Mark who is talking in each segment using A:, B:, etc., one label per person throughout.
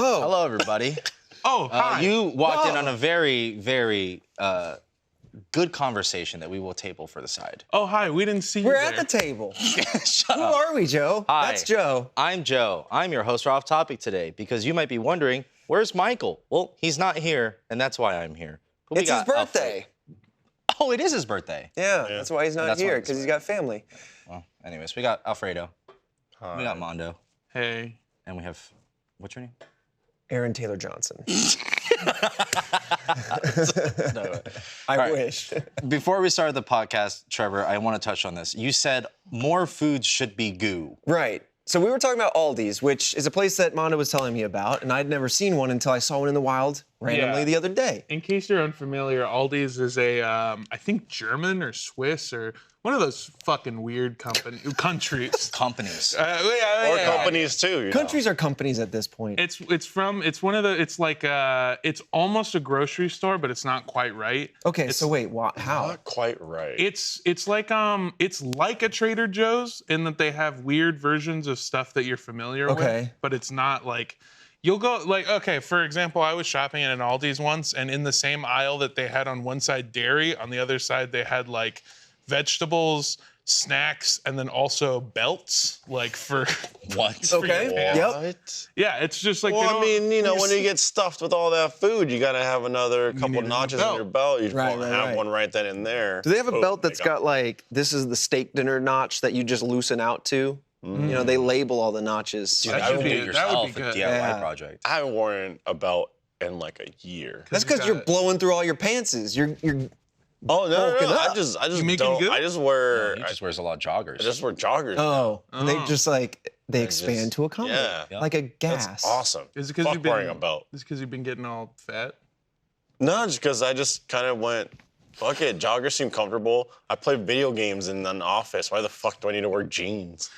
A: Oh.
B: Hello, everybody.
C: Oh, hi.
B: You walked in on a very, very good conversation that we will table for the side.
C: Oh, hi. We didn't see you
A: We're
C: there.
A: at the table.
B: Shut
A: Who
B: up.
A: are we, Joe?
B: Hi.
A: That's Joe.
B: I'm Joe. I'm your host for Off Topic today because you might be wondering, where's Michael? Well, he's not here, and that's why I'm here. But we
A: It's his
B: got Alfred.
A: birthday.
B: Oh, it is his birthday.
A: Yeah, that's why he's not
B: That's why
A: here,
B: he's
A: because he's got family.
B: Well, anyways, we got Alfredo.
D: Hi.
B: We got Mondo.
C: Hey.
B: And we have, what's your name?
A: Aaron Taylor Johnson.
B: No.
A: I
B: right.
A: wish.
B: Before we started the podcast, Trevor, I want to touch on this. You said more foods should be goo.
A: Right. So we were talking about Aldi's, which is a place that Mondo was telling me about, and I'd never seen one until I saw one in the wild randomly
C: Yeah.
A: the other day.
C: In case you're unfamiliar, Aldi's is a, I think German or Swiss or one of those fucking weird countries.
B: Companies.
D: Or companies too. You know.
A: Countries are companies at this point.
C: It's one of the, it's like, it's almost a grocery store, but it's not quite right.
A: Okay, so wait, how?
D: Not quite right.
C: It's like a Trader Joe's in that they have weird versions of stuff that you're familiar with,
A: Okay.
C: but it's not like you'll go like, okay, for example, I was shopping at an Aldi's once, and in the same aisle that they had on one side dairy, on the other side they had like vegetables, snacks, and then also belts, like for
B: What?
C: for your
A: Okay.
C: pants.
A: Yep.
D: What?
C: Yeah, it's just like they
D: Well, I
C: don't-
D: mean, you know, when you get stuffed with all that food, you got to have another couple
C: need a new
D: notches
C: belt.
D: in your belt. You
A: Right,
D: want to
A: right,
D: have
A: right.
D: one right then and there.
A: Do they have a
D: Oh,
A: belt that's
D: they got
A: got like, this is the steak dinner notch that you just loosen out to? You know, they label all the notches.
B: Dude,
C: That
B: that
C: should
B: would
C: be-
B: be
C: that would
B: yourself
C: be
B: a
C: good.
B: DIY
A: Yeah.
B: project.
D: I haven't worn a belt in like a year.
A: That's
C: you
A: because you're
C: got-
A: blowing through all your pantses. You're
D: Oh no,
A: bulking
D: no,
A: up.
D: I just
C: You making
D: don't.
C: good?
D: I just wear.
B: He just wears a lot of joggers.
D: I just wear joggers.
A: and they just like, they
D: just-
A: expand to accommodate.
D: yeah.
A: Like a gas.
D: That's awesome.
C: Is it because
D: Fuck
C: you've been
D: wearing a belt?
C: Is it because you've been getting all fat?
D: No, just because I just kind of went. Fuck it, joggers seem comfortable. I play video games in an office. Why the fuck do I need to wear jeans?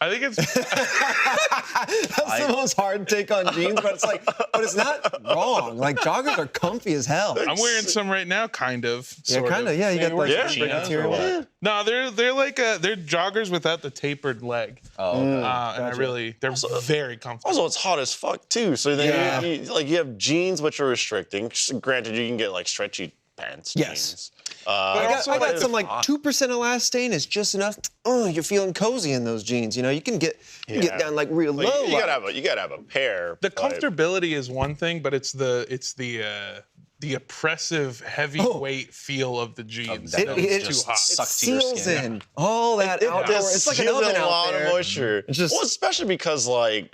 C: I think it's
A: That's the most hard take on jeans, but it's like, but it's not wrong. Like joggers are comfy as hell.
C: I'm wearing some right now, kind of.
A: Yeah,
C: sort
A: kind of. Yeah, you got like
D: Yeah.
A: spring
B: Chinos or
A: material.
B: what?
C: No, they're like they're joggers without the tapered leg,
B: Oh, okay.
C: and I really they're very comfortable.
D: Also, it's hot as fuck too. So then
A: Yeah.
D: you have jeans, which are restricting. Granted, you can get like stretchy pants.
A: Yes.
D: Jeans.
A: I got
D: but
A: some like
D: hot.
A: 2% elastane is just enough. Oh, you're feeling cozy in those jeans. You know, you can get
D: Yeah.
A: down like real
D: Like,
A: low.
D: you gotta have a pair.
C: The
D: but-
C: comfortability is one thing, but it's the oppressive heavyweight feel of the jeans.
B: that
C: that
B: is
C: is
B: just
C: too hot.
B: sucks to your
A: seals
B: skin.
A: in all that
D: It
A: outdoor.
D: just
A: It's like an
D: seals
A: oven
D: in a
A: out
D: lot
A: there.
D: of moisture.
A: It's just-
D: well, especially because like,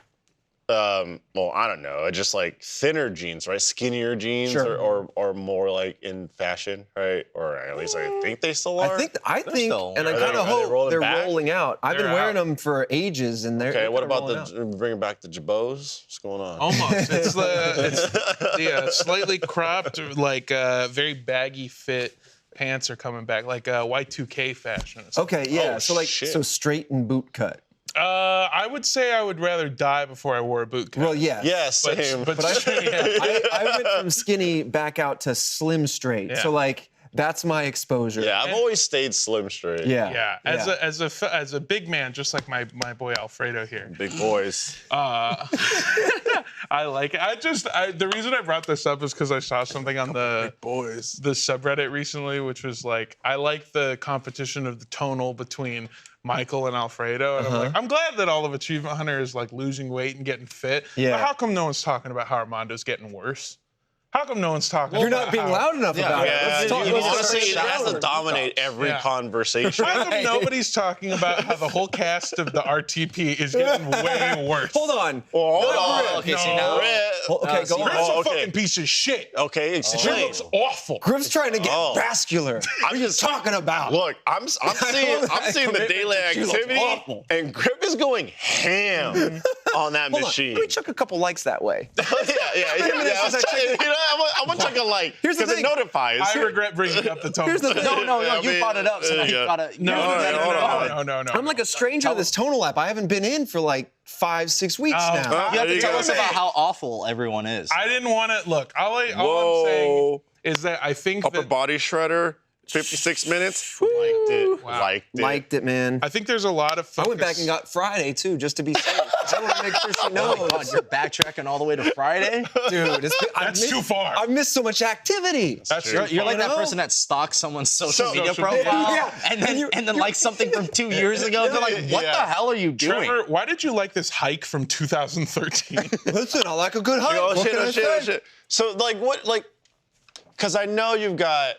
D: well, I don't know, just like thinner jeans, right? Skinnier jeans,
A: Sure.
D: or more like in fashion, right? Or at least I think they still are.
A: I think,
B: still-
A: and I
D: Are they-
A: kind of
D: are they
A: hope
D: rolling
A: they're
D: back?
A: rolling out. I've been
C: They're
A: wearing
C: out.
A: them for ages, and they're
D: Okay, what
A: kinda
D: about
A: rolling out.
D: bringing back the jabos? What's going on?
C: Almost. It's the slightly cropped, like very baggy fit pants are coming back, like Y2K fashion.
A: Okay, yeah.
D: Oh,
A: so like,
D: shit.
A: so straight and boot cut.
C: I would say I would rather die before I wore a boot cut.
A: Well, yes.
D: Yeah,
C: but,
D: same.
C: but
A: I, I went from skinny back out to slim straight.
C: Yeah.
A: So like, that's my exposure.
D: yeah, I've always stayed slim straight.
A: Yeah.
C: yeah, as a big man, just like my boy Alfredo here.
D: Big boys.
C: I like it. The reason I brought this up is because I saw something on the subreddit recently, which was like, I like the competition of the tonal between Michael and Alfredo, and I'm like, I'm glad that all of Achievement Hunter is like losing weight and getting fit.
A: Yeah.
C: But how come no one's talking about how Armando's getting worse? How come no one's talking?
A: You're
C: about
A: not being
C: how-
A: loud enough about it.
D: Yeah,
A: Let's talk-
D: you
A: let's
D: honestly,
A: start
D: it has to
A: showering.
D: dominate every
C: Yeah.
D: conversation.
C: How come nobody's talking about how the whole cast of the RTP is getting way worse?
A: Hold on.
D: Well, hold on.
B: Okay, see now.
A: Okay, go
C: Griff's
A: on.
C: a
D: okay.
C: fucking piece of shit.
D: Okay,
C: He
D: explain.
C: looks awful.
A: Griff's trying to get
D: Oh.
A: vascular. What are you talking about?
D: Look, I'm seeing the daily
A: She looks
D: activity,
A: awful.
D: and Griff is going ham on that
A: Hold on.
D: machine.
A: Let me chuck a couple likes that way.
D: yeah. I want to chuck a like
A: Here's the
D: because it
A: thing.
D: notifies.
C: I regret bringing up the tone.
A: Here's the thing.
B: No,
D: Yeah, I
B: you
D: mean,
B: brought it up, so now you
D: yeah.
B: gotta.
C: No, no.
A: I'm like a stranger to this tonal app. I haven't been in for like 5-6 weeks
C: Oh,
A: now.
B: You have to
D: There
B: tell
D: you
B: us
D: go.
B: about how awful everyone is.
C: I didn't want to look. All I'm saying
D: Whoa.
C: is that I think
D: Upper
C: that
D: body shredder. 56 minutes. Liked it.
C: Wow.
A: Liked it, man.
C: I think there's a lot of focus.
A: I went back and got Friday too, just to be safe. I want to make sure she knows.
B: Oh, God, you're backtracking all the way to Friday?
A: Dude,
C: That's too far.
A: I've missed so much activity.
C: That's
B: You're like that
A: know?
B: person that stalks someone's social media
C: Social
B: profile
C: media.
A: Yeah.
B: and then likes something from 2 years ago. They're like, what the hell are you doing?
C: Trevor, why did you like this hike from 2013?
A: Listen, I like a good hike.
D: Oh,
A: What
D: shit,
A: can I
D: oh, shit,
A: say?
D: oh, shit. So, like, what, like, because I know you've got,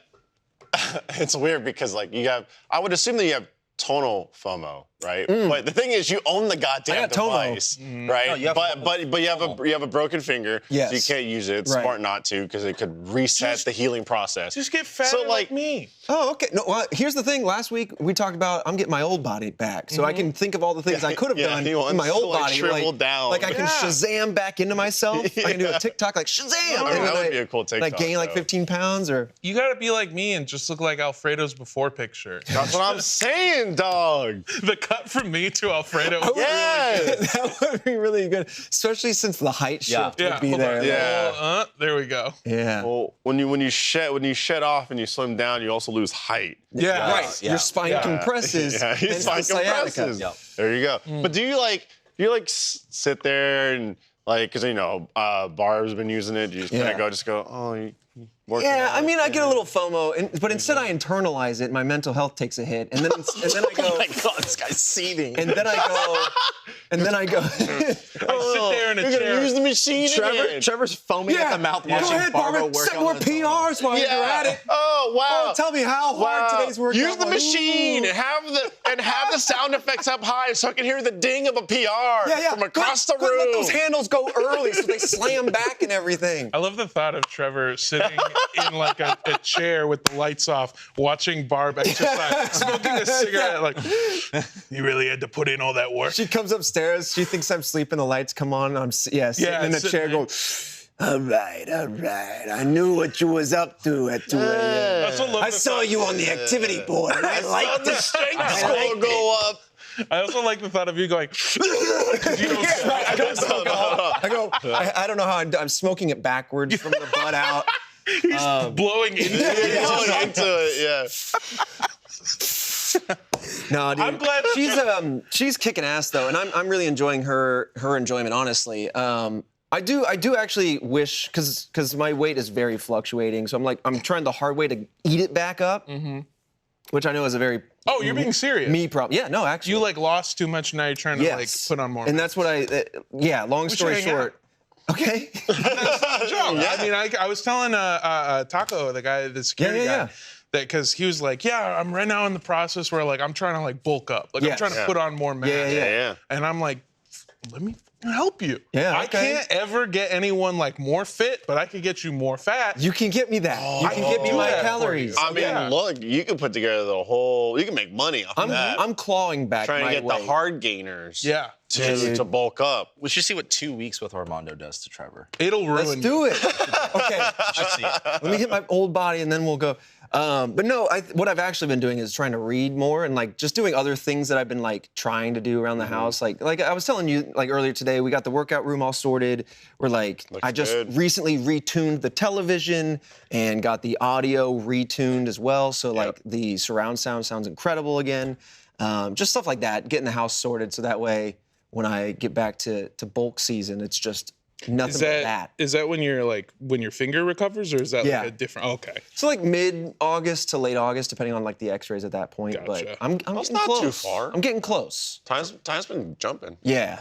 D: it's weird because, like, I would assume that you have tonal FOMO, right? But the thing is, you own the goddamn
A: I got tonal.
D: device, right?
B: No, you have
D: but you have a broken finger,
A: Yes.
D: so you can't use it. It's
A: Right.
D: smart not to because it could reset the healing process.
C: Just get fatter
D: So,
C: like
D: like,
C: me.
A: Oh, okay. No, well, here's the thing. Last week we talked about I'm getting my old body back, so I can think of all the things I could have
D: Yeah,
A: done
D: he
A: in
D: wants
A: my
D: to,
A: old
D: like,
A: body.
D: shrivel down.
A: Like I can
C: Yeah.
A: Shazam back into myself. I can do a TikTok like Shazam.
D: I mean, that would be a cool
A: and
D: TikTok.
A: I gain like
D: though.
A: 15 pounds or.
C: You gotta be like me and just look like Alfredo's before picture.
D: That's what I'm saying, dog.
C: The cut from me to Alfredo.
D: Yes.
A: That would be really good, especially since the height shift
C: Yeah,
A: would be
C: hold
A: there.
C: on.
D: Yeah.
C: There we go.
A: Yeah.
D: Well, when you shed off and you slim down, you also lose height.
C: Yeah.
A: Right.
B: Yeah.
A: Your spine
C: Yeah.
A: compresses.
D: Yeah, his
A: hence
D: spine
A: the sciatica.
D: compresses.
B: Yep.
D: There you go. But do you sit there and like, because Barb's been using it. You just kind
A: Yeah.
D: of go, oh, you working
A: Yeah,
D: out?
A: I mean, I get a little FOMO, but instead I internalize it. My mental health takes a hit, and then I go,
D: Oh my God, this guy's seething.
A: and then I go.
C: I sit there in a
D: You're
C: chair.
D: gonna use the machine again.
B: Trevor's foaming at the mouth
A: Go
B: watching
A: ahead,
B: Barbara
A: Barbara.
B: work
A: Set
B: on
A: more
B: the tonal.
A: PRs while you're at it.
D: Oh wow.
A: Oh, tell me how hard today's workout
D: Use the
A: was.
D: machine
A: Ooh.
D: and have the sound effects up high so I can hear the ding of a PR
A: Yeah.
D: from across
A: Go
D: the room.
A: let those handles go early so they slam back and everything.
C: I love the thought of Trevor sitting in like a chair with the lights off, watching Barb exercise, smoking a cigarette. Like, you really had to put in all that work.
A: She comes upstairs. She thinks I'm sleeping. The lights come on. I'm sitting in the
C: sitting
A: chair,
C: there.
A: going. All right. I knew what you was up to at 2 a.m.
C: I also love
A: I
C: the
A: saw
C: thought-
A: you on the activity board. And I
D: Saw
A: liked
D: the
A: it.
D: strength
A: I
D: score
A: liked
D: go up.
C: I also like the thought of you going.
A: I don't know how I'm smoking it backwards from the butt out.
C: He's blowing into
D: You're
C: it.
D: going into it, yeah.
A: No, dude.
C: I'm glad
A: she's kicking ass though, and I'm really enjoying her enjoyment. Honestly, I do actually wish because my weight is very fluctuating, so I'm trying the hard way to eat it back up, which I know is a very
C: Oh, you're being serious.
A: me problem. Yeah, no, actually,
C: You like lost too much. Now you're trying to
A: yes.
C: like put on more.
A: and
C: mass.
A: that's what long story
C: should hang out.
A: short. Okay.
C: joke. I mean, I was telling Taco, the guy, the security
A: Yeah.
C: guy, that because he was like, yeah, I'm right now in the process where like I'm trying to like bulk up, like I'm
A: Yes.
C: trying to put on more mass.
A: Yeah.
C: And I'm like, let me help you.
A: Yeah,
C: I
A: okay.
C: can't ever get anyone like more fit, but I can get you more fat.
A: You can get me that. you can get me
C: do
A: my
C: that for
A: calories.
C: you.
D: I mean,
C: Yeah.
D: look, you can put together you can make money off of that.
A: I'm clawing back
D: trying
A: my
D: to get
A: weight.
D: the hard gainers
C: Yeah.
D: to bulk up.
B: We should see what 2 weeks with Armando does to Trevor.
C: It'll ruin
A: Let's do it. Okay.
B: We should see it.
A: Let me hit my old body and then we'll go. But no, what I've actually been doing is trying to read more and like just doing other things that I've been like trying to do around the house. Like I was telling you like earlier today, we got the workout room all sorted. We're like, I just
D: good.
A: recently retuned the television and got the audio retuned as well. So like the surround sound sounds incredible again. Just stuff like that, getting the house sorted so that way when I get back to bulk season, it's just nothing
C: Is
A: but
C: that
A: that.
C: is that when your finger recovers, or is that
A: Yeah.
C: like a different? Okay.
A: So like mid-August to late August, depending on like the X-rays at that point.
C: Gotcha.
A: But I'm
D: That's
A: getting
D: not
A: close.
D: too far.
A: I'm getting close.
D: Time's been jumping.
A: Yeah.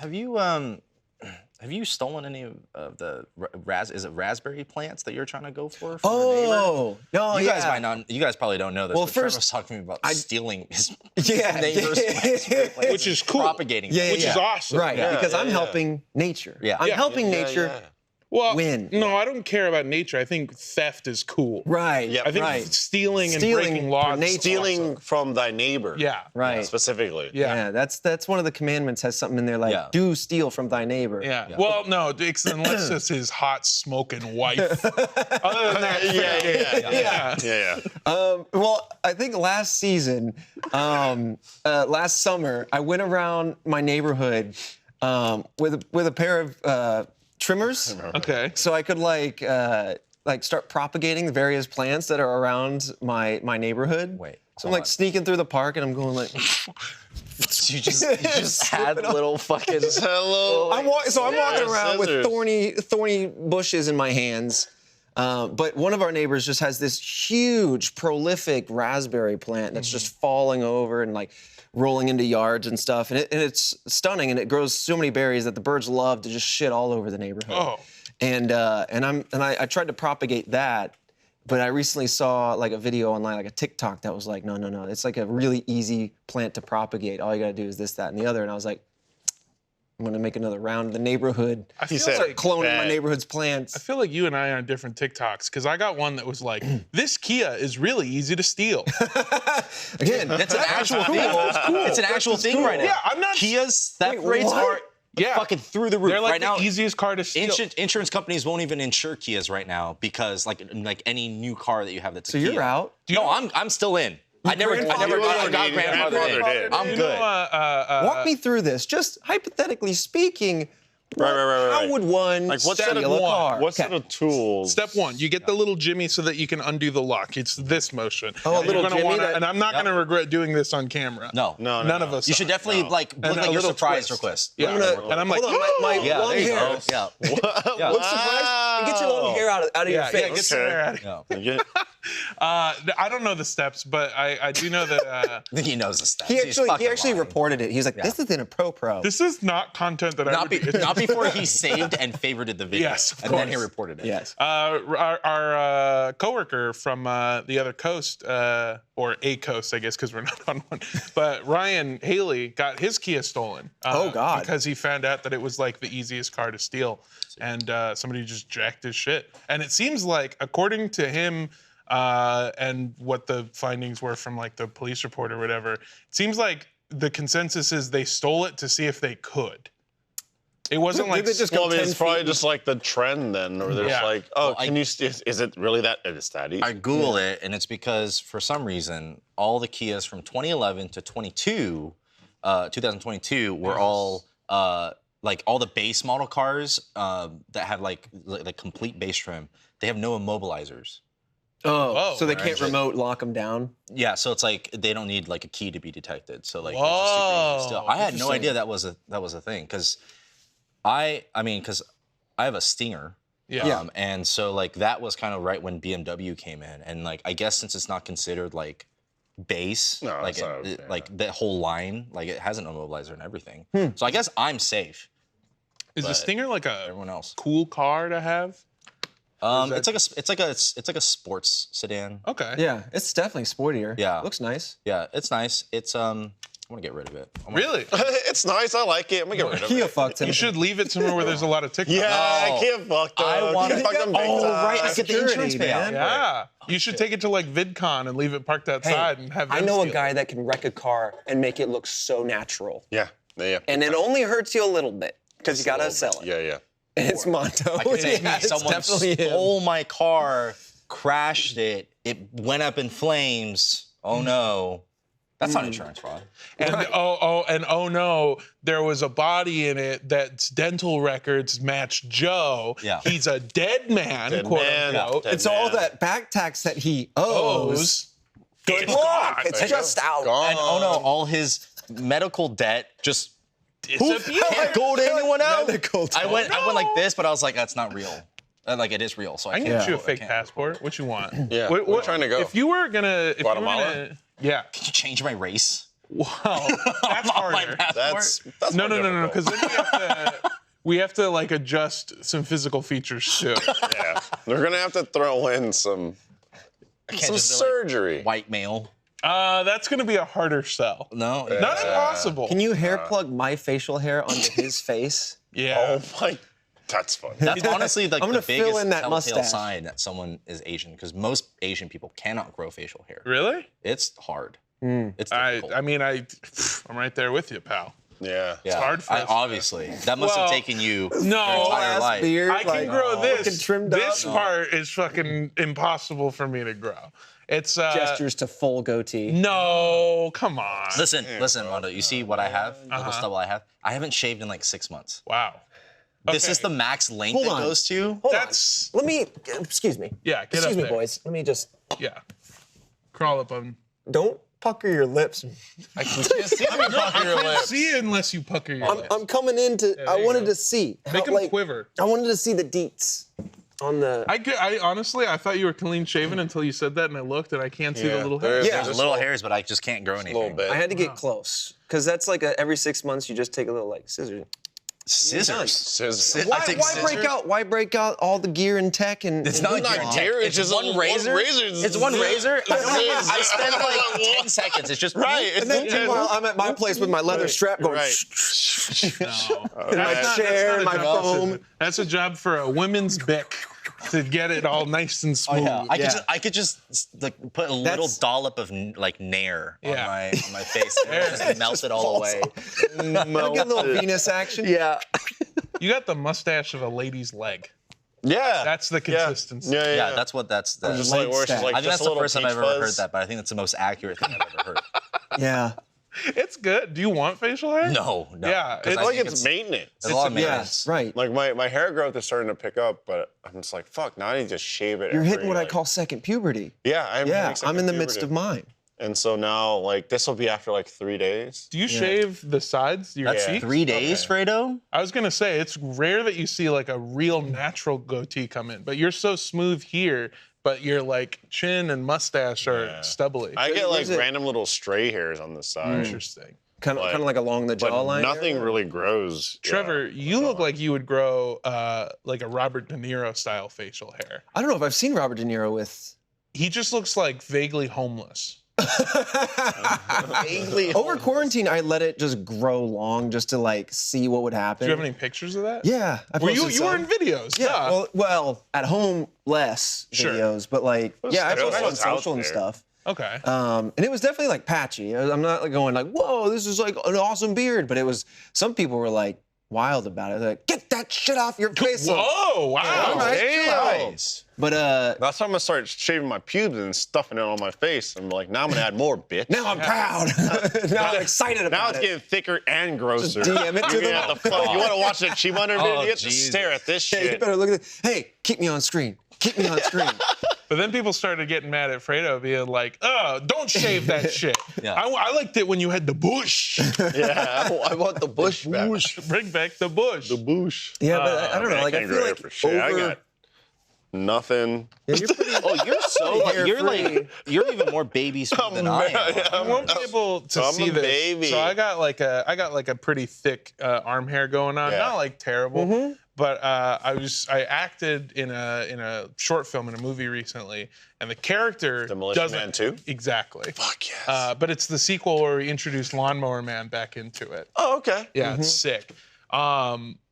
B: Have you stolen any of the raspberry plants that you're trying to go for from your neighbor?
A: Oh no!
B: You
A: yeah.
B: guys might not. You guys probably don't know this.
A: Well,
B: but
A: first,
B: Trevor was talking to me about stealing his
A: Yeah.
B: neighbor's raspberry plants,
C: Which is cool.
B: propagating.
A: Yeah,
B: them.
C: Which is awesome.
A: Right,
D: Yeah,
A: because I'm
D: yeah.
A: helping nature.
B: Yeah.
A: I'm
B: Yeah.
A: helping
D: Yeah,
A: nature.
D: yeah.
C: Well,
A: Win.
C: no, I don't care about nature. I think theft is cool.
A: Right.
D: Yep.
C: I think
A: right.
C: stealing and
A: Stealing
C: breaking
A: for
C: laws.
A: nature.
C: is
D: Stealing
C: awesome.
D: from thy neighbor.
C: Yeah.
A: Right.
D: Specifically.
C: Yeah.
A: Yeah. That's one of the commandments. Has something in there like
B: Yeah.
A: do steal from thy neighbor.
C: Yeah. Well, no, unless it's his hot smoking wife. Other than that,
D: Yeah.
A: Well, I think last season, last summer, I went around my neighborhood with a pair of trimmers.
C: Okay.
A: So I could like like start propagating the various plants that are around my neighborhood.
B: Wait,
A: So I'm
B: hold
A: like
B: on.
A: sneaking through the park and I'm going like.
B: You just had little fucking.
D: Hello.
A: I'm walking around with
D: scissors.
A: thorny bushes in my hands. But one of our neighbors just has this huge, prolific raspberry plant that's just falling over and like rolling into yards and stuff. And it's stunning, and it grows so many berries that the birds love to just shit all over the neighborhood.
C: Oh.
A: And I tried to propagate that, but I recently saw like a video online, like a TikTok that was like, no, it's like a really easy plant to propagate. All you gotta do is this, that, and the other. And I was like, I'm gonna make another round of the neighborhood.
C: He
D: said,
C: like,
A: Cloning my
D: bet.
A: neighborhood's plants.
C: I feel like you and I are on different TikToks because I got one that was like, this Kia is really easy to steal.
A: Again,
B: That's an actual thing. It's an actual thing right now.
C: Yeah, I'm not-
B: Kia's theft
A: Wait,
B: rates
A: what?
B: are fucking through the roof
C: They're like
B: right
C: the
B: now.
C: easiest car to steal.
B: Insurance companies won't even insure Kias right now because like any new car that you have that's
A: so
B: a
A: you're
B: Kia.
A: out.
B: No, I'm still in. I never
D: You
B: got grandfathered in. I'm
C: You
B: good.
C: know,
A: Walk me through this. Just hypothetically speaking,
D: Right.
A: how would one
D: Like, what
A: steal
D: set of
A: a car?
D: What set
A: Okay.
D: of tools?
C: Step one, you get the little Jimmy so that you can undo the lock. It's this motion.
A: Oh, a
C: You're
A: little
C: gonna
A: Jimmy
C: wanna-
A: that-
C: and I'm not going to regret doing this on camera.
B: No.
C: None of us.
B: You should
C: are.
B: definitely like
C: And
B: look
C: a
B: like your
C: little
B: surprise
C: twist.
B: request.
C: Yeah.
A: gonna-
C: And I'm like,
A: hold on, my
B: Yeah,
A: long
B: there you
A: hair.
B: go. Yeah. Yeah.
A: Look surprised and get your long hair out of your
C: yeah,
A: face.
C: get some hair out of
B: Yeah.
D: Yeah.
C: I don't know the steps, but I do know that
B: He knows the steps.
A: He
B: He's
A: actually
B: fucking lying.
A: reported it. He's like, this isn't a pro.
C: this is not content that I
B: Not,
C: would
B: not before he saved and favorited the video.
C: Yes, of
B: and then he
C: course.
B: reported it.
A: Yes.
C: Our coworker from the other coast, or a coast, I guess, because we're not on one. But Ryan Haley got his Kia stolen.
A: Oh, God.
C: Because he found out that it was like the easiest car to steal, and somebody just jacked his shit. And it seems like, according to him, and what the findings were from like the police report or whatever, it seems like the consensus is they stole it to see if they could. It wasn't
A: Did
C: like
A: they just
D: Well,
A: go
D: I mean,
A: 10
D: it's probably
A: feet?
D: just like the trend then, or there's
C: Yeah.
D: like, oh,
B: Well,
D: can you? Is it really that? It's that easy?
B: I Googled it, and it's because for some reason all the Kias from 2011 to 2022 were all like all the base model cars that have like complete base trim. They have no immobilizers.
A: Oh,
C: Whoa.
A: so they
B: Right.
A: can't remote lock them down?
B: Yeah, so it's like they don't need like a key to be detected. So like, it's
C: Whoa.
B: just super easy to steal. I had no
A: Interesting.
B: idea that was a thing because I have a Stinger.
C: Yeah.
B: And so like that was kind of right when BMW came in, and like I guess since it's not considered like base,
D: No,
B: like
D: it's not,
B: it-
D: yeah.
B: like the whole line, like it has an immobilizer and everything. So I guess I'm safe.
C: Is the
B: But
C: Stinger like a
B: Everyone else.
C: cool car to have?
B: It's like a sports sedan.
C: Okay.
A: Yeah, it's definitely sportier.
B: Yeah.
A: Looks nice.
B: Yeah, it's nice. It's I'm gonna get rid of it.
C: Really?
D: It's nice. I like it. I'm gonna get rid of
A: Kia
D: it.
A: fucked him.
C: You should leave it somewhere where there's a lot of TikTok.
D: Yeah, I
B: No.
D: can't fuck them.
B: I want-
D: Can't fuck them big
B: Oh,
D: time.
B: right, I get the insurance
A: Security,
B: payout.
A: man.
C: Yeah. You should take it to like VidCon and leave it parked outside and have
A: I
C: them
A: know a
C: steal
A: guy
C: it.
A: that can wreck a car and make it look so natural.
D: Yeah, yeah.
A: And it only hurts you a little bit because you gotta sell it.
D: Yeah, yeah.
A: It's Monto.
B: I could say
A: Yeah, it's
B: someone
A: definitely him.
B: stole my car, crashed it, it went up in flames. Oh no. That's not insurance fraud.
C: And oh no, there was a body in it that's dental records match Joe.
B: Yeah.
C: He's a dead man,
D: Dead
C: quote
D: man.
C: unquote.
D: Dead
A: It's all
D: man.
A: that back tax that he owes.
C: Owes.
A: Good
C: It's
A: luck.
C: gone.
A: It's
D: There you
A: just
D: go.
A: out.
D: Gone.
B: And oh no, all his medical debt just
C: Disappeared.
B: can't go to anyone else.
A: Medical
B: I went
C: no.
B: like this, but I was like, that's not real. Like it is real, so I
C: I
B: can't.
C: can get you a
B: I
C: fake
B: can't.
C: passport. What you want?
D: Yeah, where you trying to go?
C: If you were gonna,
D: Guatemala?
C: Yeah.
B: Can you change my race?
C: Wow. That's
B: On my
C: harder.
B: passport?
D: That's
C: No,
D: more
C: no.
D: difficult.
C: Because then we have to like adjust some physical features too.
D: Yeah, they're gonna have to throw in some
B: I can't
D: some
B: just be like,
D: surgery.
B: white male.
C: That's gonna be a harder sell.
B: No.
C: Not impossible.
A: Can you hair plug my facial hair onto his face?
C: Yeah.
D: Oh my, that's funny.
B: That's honestly like
A: I'm
B: the
A: gonna fill
B: biggest
A: in that
B: telltale
A: mustache.
B: sign that someone is Asian, because most Asian people cannot grow facial hair.
C: Really?
B: It's hard. It's difficult.
C: I'm right there with you, pal.
D: Yeah.
B: yeah.
C: hard for us.
B: Obviously, that must
C: Well,
B: have taken you
C: No,
B: your entire
A: Ass
B: life.
A: beard,
C: I can
A: like,
C: grow this.
A: fucking trimmed
C: This
A: up.
C: part is fucking impossible for me to grow. It's
A: Gestures to full goatee.
C: No, come on.
B: Listen, Mondo. You see what I have? The little stubble I have. I haven't shaved in like 6 months.
C: Wow.
B: This is the max length
A: Hold
B: it
A: on.
B: goes to?
A: Hold
C: That's
A: on. Let me, excuse me.
C: yeah. Get
A: Excuse
C: up
A: me,
C: there.
A: boys. Let me just,
C: Yeah. Crawl up on.
A: don't pucker your lips.
D: I can't see you pucker your
C: I can't
D: lips.
C: see it unless you pucker your lips.
A: I'm coming in to, I
C: you
A: wanted
C: go.
A: to see.
C: Make
A: how,
C: them quiver.
A: I wanted to see the deets on the.
C: I honestly, I thought you were clean shaven until you said that, and I looked, and I can't see the
D: Yeah,
C: little
D: there
C: hair.
D: is-
A: Yeah.
D: there's
B: There's
D: a
B: little
D: small-
B: hairs, but I just can't grow anything.
D: a little bit.
A: I had to get close because that's like every 6 months you just take a little like scissors.
B: Scissors.
D: Scissors.
B: I take scissors.
A: Why break out all the gear and tech and?
B: It's
A: and
B: not
A: do
B: like
A: that?
D: gear,
B: it's
D: just
B: one razor. It's one razor. I spend like 10 seconds. It's just
D: Right.
A: And then meanwhile, I'm at my place with my leather strap going.
D: Right.
A: In my chair, my foam.
C: That's a job for a women's bic to get it all nice and smooth.
B: I could just like put a little
A: That's-
B: dollop of like nair on
C: Yeah.
B: my face and just melt it all away.
A: I'll get a little Venus action.
B: Yeah.
C: You got the mustache of a lady's leg.
D: Yeah.
C: That's the consistency.
D: Yeah.
B: Yeah, that's what that's.
D: Just like, or it's just like
B: I think
D: just
B: that's
D: a
B: the
D: little
B: first time
D: peach
B: I've ever heard
D: fuzz.
B: that, but I think that's the most accurate thing I've ever heard.
A: Yeah.
C: It's good. Do you want facial hair?
B: No.
C: Yeah,
B: 'Cause
C: it's
B: I
D: Like
B: think
D: it's maintenance.
B: It's a lot of
A: Yeah.
B: maintenance.
A: Right.
D: Like my hair growth is starting to pick up, but I'm just like, fuck, now I need to shave it.
A: You're
D: every,
A: hitting what I
D: like-
A: call second puberty.
D: Yeah, I'm
A: Yeah,
D: hitting second
A: I'm in the
D: puberty.
A: midst of mine.
D: And so now, like, this will be after like 3 days.
C: Do you shave the sides? Your
B: That's
C: cheeks?
B: 3 days, Fredo?
C: I was gonna say it's rare that you see like a real natural goatee come in, but you're so smooth here, but your like chin and mustache are
D: Yeah.
C: stubbly.
D: I get like
A: Is it-
D: random little stray hairs on the side,
C: Interesting.
A: Kind
D: But-
A: of like along the
D: but
A: jawline.
D: nothing
A: area.
D: really grows. Yeah.
C: Trevor, you look like you would grow like a Robert De Niro style facial hair.
A: I don't know if I've seen Robert De Niro with.
C: He just looks like vaguely homeless.
A: Over quarantine, I let it just grow long just to like see what would happen.
C: Do you have any pictures of that?
A: Yeah, I
C: Were you
A: posted
C: were
A: some.
C: in videos?
A: Yeah, well, at home less
C: Sure.
A: videos, but like, yeah, I
D: still
A: posted on
D: what's out
A: social and
D: there.
A: stuff.
C: Okay.
A: And it was definitely like patchy. I'm not like going like, whoa, this is like an awesome beard, but it was. Some people were like wild about it. They're like, get that shit off your face.
C: Whoa! Wow.
A: all right, chill out.
B: Nice.
A: But
D: That's how I'm gonna start shaving my pubes and stuffing it on my face. I'm like, now I'm gonna add more, bitch.
A: now I'm proud. now I'm excited about
D: Now it's
A: it.
D: getting thicker and grosser.
A: DM it to
D: You're
A: them.
D: gonna have to fuck. You want to watch a Chimunder video? You have to
B: Jesus.
D: stare at this
A: Yeah, you
D: shit.
A: better look at this. Hey, keep me on screen. Keep me on screen.
C: But then people started getting mad at Fredo, being like, "Oh, don't shave that shit."
B: Yeah.
C: I liked it when you had the bush.
D: Yeah, I want the bush back.
C: Bring back the bush.
D: Bush.
A: Yeah, but I don't know.
D: Man,
A: Like I
D: can't
A: feel
D: grow hair
A: like
D: for shit. I
A: over.
D: got nothing.
A: Yeah, you're pretty,
B: Oh, you're so
A: Hair
B: you're
A: free.
B: like you're even more baby smooth than I am.
C: I want people to
D: I'm
C: see
D: a
C: this.
D: baby.
C: So I got like a pretty thick arm hair going on.
D: Yeah.
C: Not like terrible, but I acted in a short film in a movie recently, and the character
D: Demolition
C: doesn't
D: Man 2?
C: exactly.
D: Fuck yes.
C: But it's the sequel where we introduced Lawnmower Man back into it.
D: Oh, okay.
C: Yeah, it's sick.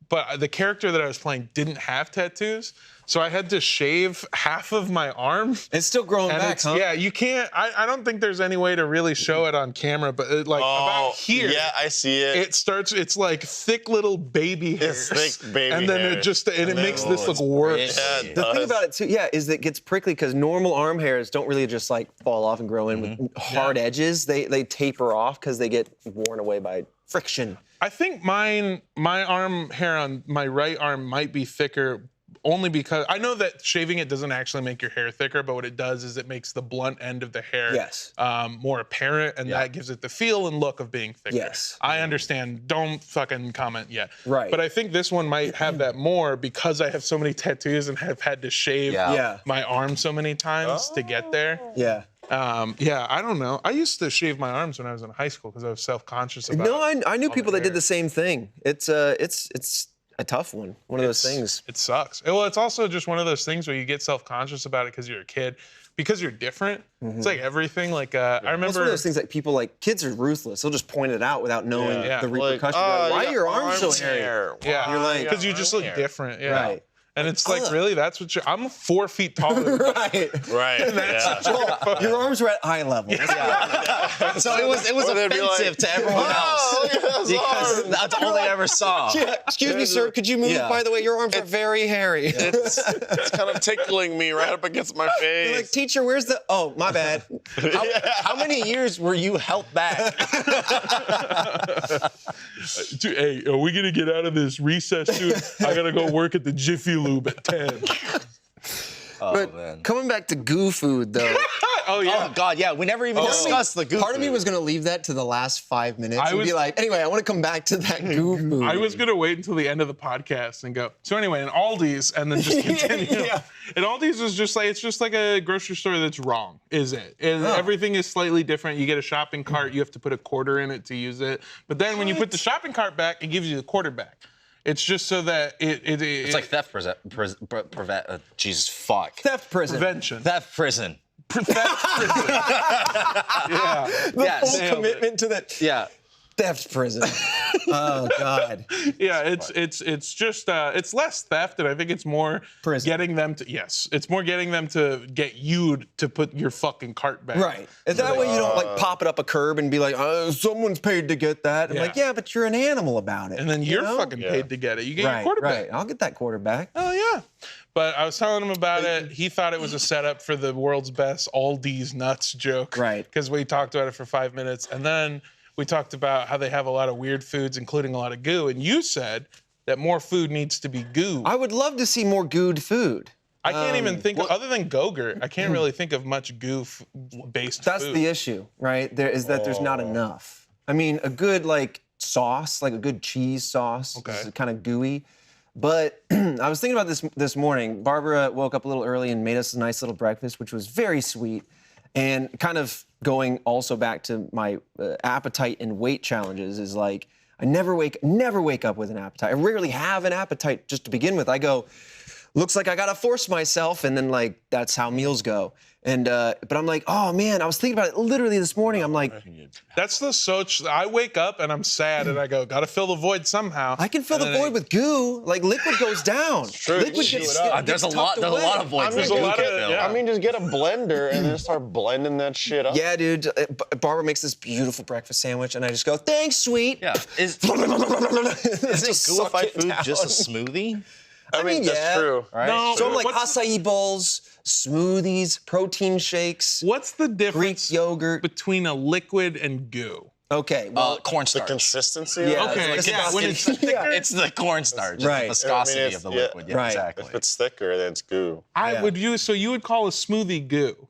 C: But the character that I was playing didn't have tattoos, so I had to shave half of my arm.
A: it's still growing
C: And
A: back,
C: it's,
A: huh?
C: yeah, you can't. I don't think there's any way to really show it on camera, but about here,
D: Yeah, I see it.
C: it starts. It's like thick little baby hairs,
D: It's thick baby
C: and then
D: hair.
C: it just and it
D: then-
C: makes this look
B: it's
C: worse.
D: Yeah, it
A: The thing
D: does.
A: about it too, yeah, is that it gets prickly because normal arm hairs don't really just like fall off and grow in with hard edges. They taper off because they get worn away by friction.
C: I think my arm hair on my right arm might be thicker. Only because I know that shaving it doesn't actually make your hair thicker, but what it does is it makes the blunt end of the hair
A: Yes.
C: more apparent, and that gives it the feel and look of being thicker.
A: Yes.
C: I understand. Don't fucking comment yet.
A: Right.
C: But I think this one might have that more because I have so many tattoos and have had to shave
A: Yeah.
C: my arm so many times to get there.
A: Yeah.
C: Yeah, I don't know. I used to shave my arms when I was in high school because I was self-conscious about
A: No, I knew people that
C: hair.
A: did the same thing. It's a tough one. One of those things.
C: It sucks. Well, it's also just one of those things where you get self-conscious about it because you're a kid, because you're different. It's like everything. Like I
A: It's one
C: remember.
A: of those things that people like. Kids are ruthless. They'll just point it out without knowing
C: Yeah.
A: the
D: Like,
A: repercussions.
D: oh,
A: Why
D: you
A: are your
D: got
A: arms so
D: arms
A: hairy?
D: hair.
C: Yeah,
A: You're like-
C: because you just look different. Yeah.
A: Right.
C: And it's like, really, that's what I'm 4 feet taller. Than you.
A: Right.
D: Right. Yeah.
A: Well, your arms were at eye level.
B: So it was
D: Or they'd be
B: offensive
D: like,
B: to everyone else
D: Oh, look at those
B: because
D: arms.
B: that's all they ever saw.
A: Yeah, excuse me, sir. Could you move?
B: Yeah.
A: By the way, your arms are very hairy.
D: It's kind of tickling me right up against my face.
A: You're like, teacher, where's the? Oh, my bad.
B: How many years were you held back?
C: Hey, are we gonna get out of this recess soon? I gotta go work at the Jiffy Lube at 10.
B: Oh,
A: But
B: man.
A: coming back to goo food, though,
C: Oh yeah.
B: Oh, God, yeah. We never even discussed the goo
A: part of me
B: food.
A: was going to leave that to the last 5 minutes
C: I
A: and be
C: was-
A: like, anyway, I want to come back to that goo food.
C: I was gonna wait until the end of the podcast and go. So anyway, in Aldi's, and then just continue.
A: Yeah.
C: And Aldi's is just like it's just like a grocery store that's wrong, is it? And everything is slightly different. You get a shopping cart, you have to put a quarter in it to use it. But then when you put the shopping cart back, it gives you the quarter back. It's just so that
B: It's like theft prevent. Jesus fuck.
A: Theft prison.
C: prevention.
B: Theft prison.
C: Theft prison. Yeah.
A: The
B: Yes.
A: full commitment to that
B: Yeah.
A: theft prison. Oh, God.
C: Yeah, it's just it's less theft, and I think it's more
A: Prison.
C: getting them to it's more getting them to get you to put your fucking cart back.
A: Right. And that way you don't like pop it up a curb and be like, someone's paid to get that. I'm
C: Yeah.
A: like, yeah, but you're an animal about it.
C: And then you're
A: know?
C: fucking paid to get it. You get your
A: Right,
C: quarterback.
A: right. I'll get that quarterback.
C: Oh yeah. But I was telling him about it. He thought it was a setup for the world's best Aldi's nuts joke.
A: Right.
C: Because we talked about it for 5 minutes, and then we talked about how they have a lot of weird foods, including a lot of goo. And you said that more food needs to be goo.
A: I would love to see more gooed food.
C: I can't even think of, other than Go-Gurt, I can't really think of much goo-based
A: That's
C: food.
A: the issue, right? There's not enough. I mean, a good like sauce, like a good cheese sauce,
C: Okay.
A: is kind of gooey. But I was thinking about this morning. Barbara woke up a little early and made us a nice little breakfast, which was very sweet. And kind of going also back to my appetite and weight challenges is like I never wake up with an appetite. I rarely have an appetite just to begin with. I go, looks like I gotta force myself, and then like that's how meals go. And but I'm like, oh man, I was thinking about it literally this morning. I'm like,
C: That's the I wake up and I'm sad and I go, gotta fill the void somehow.
A: I can fill
C: And
A: the
C: then
A: void with goo. Like liquid goes down.
D: true.
A: Liquid
D: Chew
A: gets,
D: it up.
A: gets
B: There's a lot.
A: tucked
B: There's a lot
A: away.
B: of voids.
C: There's
B: that
C: a
B: you
C: lot
B: can
C: of-
B: fill.
C: yeah.
D: I mean, just get a blender and then start blending that shit up.
A: Yeah, dude. Barbara makes this beautiful breakfast sandwich, and I just go, thanks, sweet.
B: Yeah. Is
A: Just suck
B: gooified
A: it
B: food
A: down.
B: just a smoothie?
D: I mean,
A: yeah.
D: that's true.
B: Right.
C: No,
A: So I'm like
C: what's
A: acai bowls, smoothies, protein shakes,
C: What's the
A: Greek
C: difference
A: yogurt.
C: between a liquid and goo?
A: Okay, well,
B: Cornstarch.
D: Consistency.
A: Yeah,
D: of it?
C: Okay,
A: it's
C: yeah, when it's
A: viscosity.
C: thicker,
B: It's the cornstarch.
A: Right.
B: It's the viscosity
D: I mean,
B: of the
D: it's- yeah.
B: liquid. Yeah,
A: Right.
B: exactly.
D: If it's thicker, then it's goo.
C: I would use. So you would call a smoothie goo?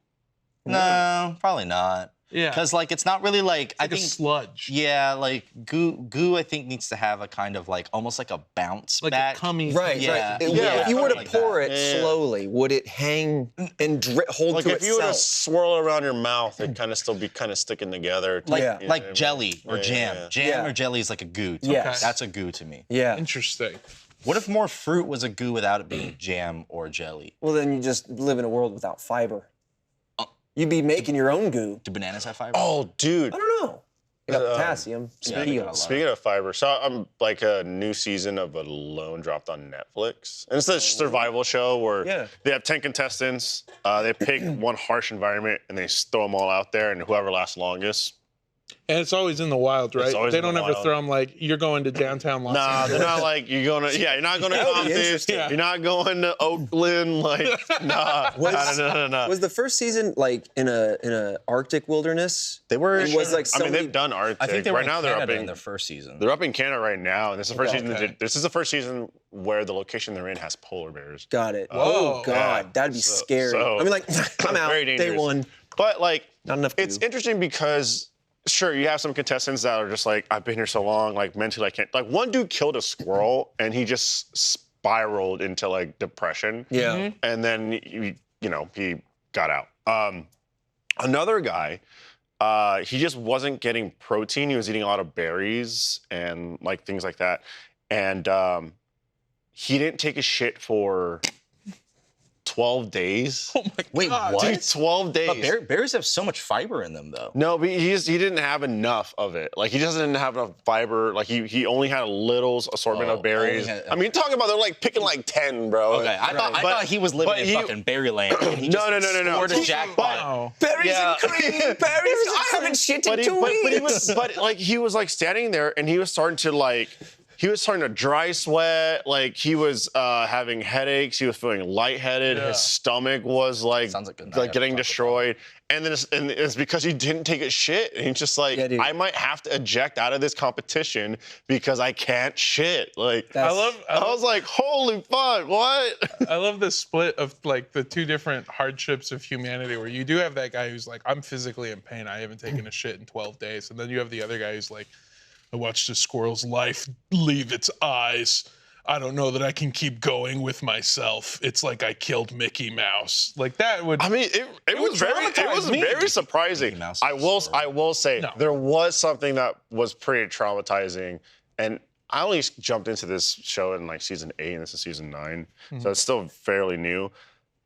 B: No, probably not.
C: Yeah.
B: Because like it's not really like I
C: Like a
B: think.
C: sludge.
B: Yeah, like goo I think needs to have a kind of like almost like a bounce
C: Like
B: back.
C: a cummy.
A: right,
B: Yeah.
A: right.
B: Yeah,
A: If you were to
B: like
A: pour
B: that.
A: it
D: Yeah.
A: slowly, would it hang and hold
D: Like
A: to
D: if you were to
A: itself?
D: swirl it around your mouth, it'd kind of still be kind of sticking together.
B: Like
A: Yeah.
D: You know
B: like
D: what I mean?
B: jelly or
D: Yeah,
B: jam.
D: yeah.
B: Jam
A: Yeah.
B: or jelly is like a goo. To
A: Yes.
B: me. That's a goo to me.
A: Yeah.
C: Interesting.
B: What if more fruit was a goo without it being jam or jelly?
A: Well, then you just live in a world without fiber. You'd be making your own goo.
B: Do bananas have fiber?
D: Oh, dude.
A: I don't know. You got potassium.
B: yeah, they got a lot.
D: Speaking of fiber, so I'm like a new season of Alone dropped on Netflix. And it's a survival show where
A: Yeah.
D: they have 10 contestants. They pick one harsh environment and they throw them all out there, and whoever lasts longest.
C: And it's always in the wild, right?
D: always
C: They
D: in the
C: don't ever
D: wild.
C: throw them like you're going to downtown Los
D: Nah,
C: Angeles.
D: they're not like you're not going to
A: That would be
D: Compton.
A: interesting.
D: You're not going to Oakland. Like, nah, no.
A: Was the first season like in a Arctic wilderness?
B: They were.
A: It was like
D: I mean,
A: somebody.
D: they've done Arctic.
B: I think they were
D: right
B: in
D: now. They're
B: Canada
D: up
B: in their first season.
D: They're up in Canada right now, and this is the first
A: Okay.
D: season.
C: Okay.
D: This is the first season where the location they're in has polar bears.
A: Got it.
C: Whoa.
A: Oh God,
D: Yeah.
A: that'd be
D: So-
A: scary.
D: so-
A: I mean, like I'm out.
D: Very
A: Day
D: dangerous.
A: one.
D: But like,
A: Not enough
D: it's
A: goo.
D: interesting because sure, you have some contestants that are just like, I've been here so long, like mentally I can't. Like one dude killed a squirrel and he just spiraled into like depression.
A: Yeah.
D: And then he got out. Another guy, he just wasn't getting protein. He was eating a lot of berries and like things like that. And he didn't take a shit for 12 days.
C: Oh my
B: Wait,
C: God.
B: what?
D: Dude, 12 days.
B: But berries have so much fiber in them, though.
D: No, but he didn't have enough of it. Like he just didn't have enough fiber. Like he only had a little assortment of berries.
B: only had-
D: I mean, talking about they're like picking like 10, bro.
B: Okay, I
D: But-
B: thought he was living
D: but
B: in
D: he-
B: fucking berryland. and he
D: No,
B: just
D: no.
B: scored a jackpot.
C: Wow.
A: Berries
D: Yeah.
A: and cream. Berries. I haven't shit in
D: But he,
A: 2
D: but,
A: weeks.
D: but he was like standing there and he was starting to like he was starting to dry sweat. Like he was having headaches. He was feeling lightheaded.
C: Yeah.
D: His stomach was like,
B: Sounds like a night
D: like
B: after
D: getting
B: Taco Bell.
D: destroyed. And then it's because he didn't take a shit. And he's just like,
A: Yeah, dude.
D: I might have to eject out of this competition because I can't shit. Like
C: I
D: I was like, holy fuck, what?
C: I love the split of like the two different hardships of humanity where you do have that guy who's like, I'm physically in pain. I haven't taken a shit in 12 days. And then you have the other guy who's like, I watched a squirrel's life leave its eyes. I don't know that I can keep going with myself. It's like I killed Mickey Mouse. Like that would.
D: I mean, it was
C: traumatized me.
D: very surprising.
B: Mickey Mouse
D: I will say
C: No.
D: there was something that was pretty traumatizing, and I only jumped into this show in like season 8, and this is season 9, so it's still fairly new.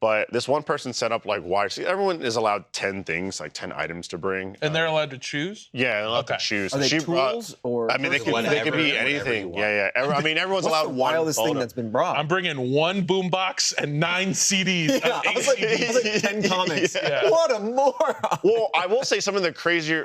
D: But this one person set up like why everyone is allowed 10 things, like 10 items to bring.
C: and they're allowed to choose.
D: Yeah, they're allowed to
C: Okay.
D: choose.
A: Are they
D: She brought-
A: tools or?
D: I mean, they could
B: Whatever
D: be
B: you
D: anything.
B: want.
D: Yeah. I mean, everyone's
A: What's
D: allowed
A: the wildest
D: one
A: thing
D: photo.
A: that's been brought?
C: I'm bringing one boombox and 9 CDs.
A: Yeah,
C: of
A: I was like,
C: ACDC.
A: 10 comics.
C: Yeah.
A: What a moron.
D: Well, I will say some of the crazier.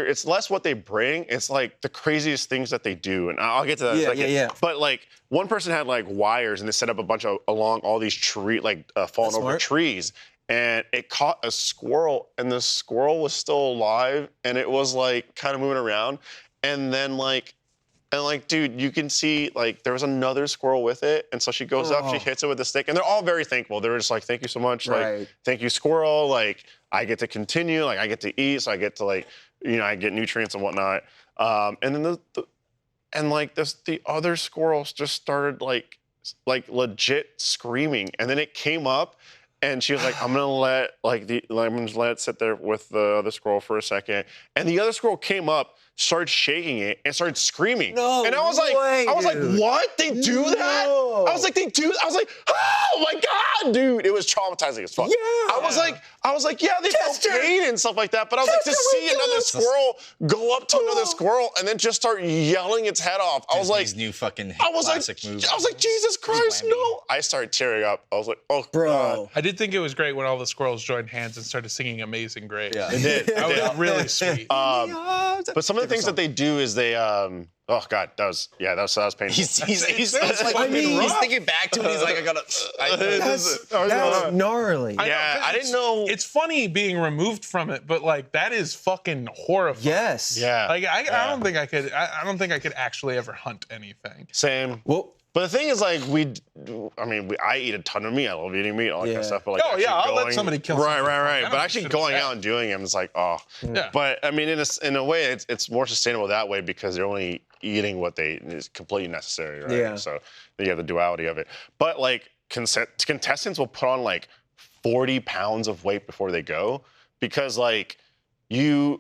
D: It's less what they bring. It's like the craziest things that they do, and I'll get to that in a second.
A: Yeah.
D: But like one person had like wires, and they set up a bunch of along all these fallen
A: That's
D: over
A: smart.
D: trees, and it caught a squirrel, and the squirrel was still alive, and it was like kind of moving around, and then dude, you can see like there was another squirrel with it, and so she goes up, she
A: Oh.
D: hits it with a stick, and they're all very thankful. They're just like, "Thank you so much,
A: Right.
D: like, thank you, squirrel. Like, I get to continue, like, I get to eat, so I get to like, I get nutrients and whatnot." And then the other squirrels just started like legit screaming, and then it came up. And she was like, I'm gonna let it sit there with the other squirrel for a second. And the other squirrel came up, started shaking it, and started screaming.
A: No
D: and I was
A: way,
D: like,
A: dude.
D: what? They do that?
A: No.
D: I was like, oh my God, dude. It was traumatizing as fuck.
A: Yeah.
D: I was like, yeah, they felt
A: Chester.
D: pain and stuff like that. But I was like, to
A: Chester,
D: see
A: my
D: another
A: God.
D: squirrel go up to another
A: Oh.
D: squirrel and then just start yelling its head off. I was like,
B: Disney's new fucking
D: I was
B: classic movie.
D: Jesus Christ,
B: Whammy.
D: no. I started tearing up. I was like, oh,
A: Bro.
D: God.
C: I did think it was great when all the squirrels joined hands and started singing Amazing Grace.
B: Yeah.
D: They did.
C: That
D: They did.
C: was really sweet.
D: But some of the things that they do is they, oh God, that was painful.
B: He's
C: That's
B: like,
A: I mean-
B: he's thinking back to it. He's like, I gotta.
A: That's gnarly.
D: Yeah, I didn't
C: it's-
D: know-
C: It's funny being removed from it, but like that is fucking horrifying.
A: Yes.
D: Yeah.
C: Like I don't think I could. I don't think I could actually ever hunt anything.
D: Same.
A: Well,
D: But the thing is, like, I eat a ton of meat. I love eating meat, all that kind
A: Yeah.
D: of stuff. But like,
C: Oh, yeah,
D: actually
C: I'll let
D: going-
C: somebody kill
D: Right,
C: something. I
D: right.
C: don't
D: But actually
C: shit
D: going
C: about
D: out and doing them, it's like, oh.
C: Yeah.
D: But I mean, in a way, it's more sustainable that way because they're only eating what is completely necessary, right?
A: Yeah.
D: So you have the duality of it. But like, contestants will put on like 40 pounds of weight before they go because like you're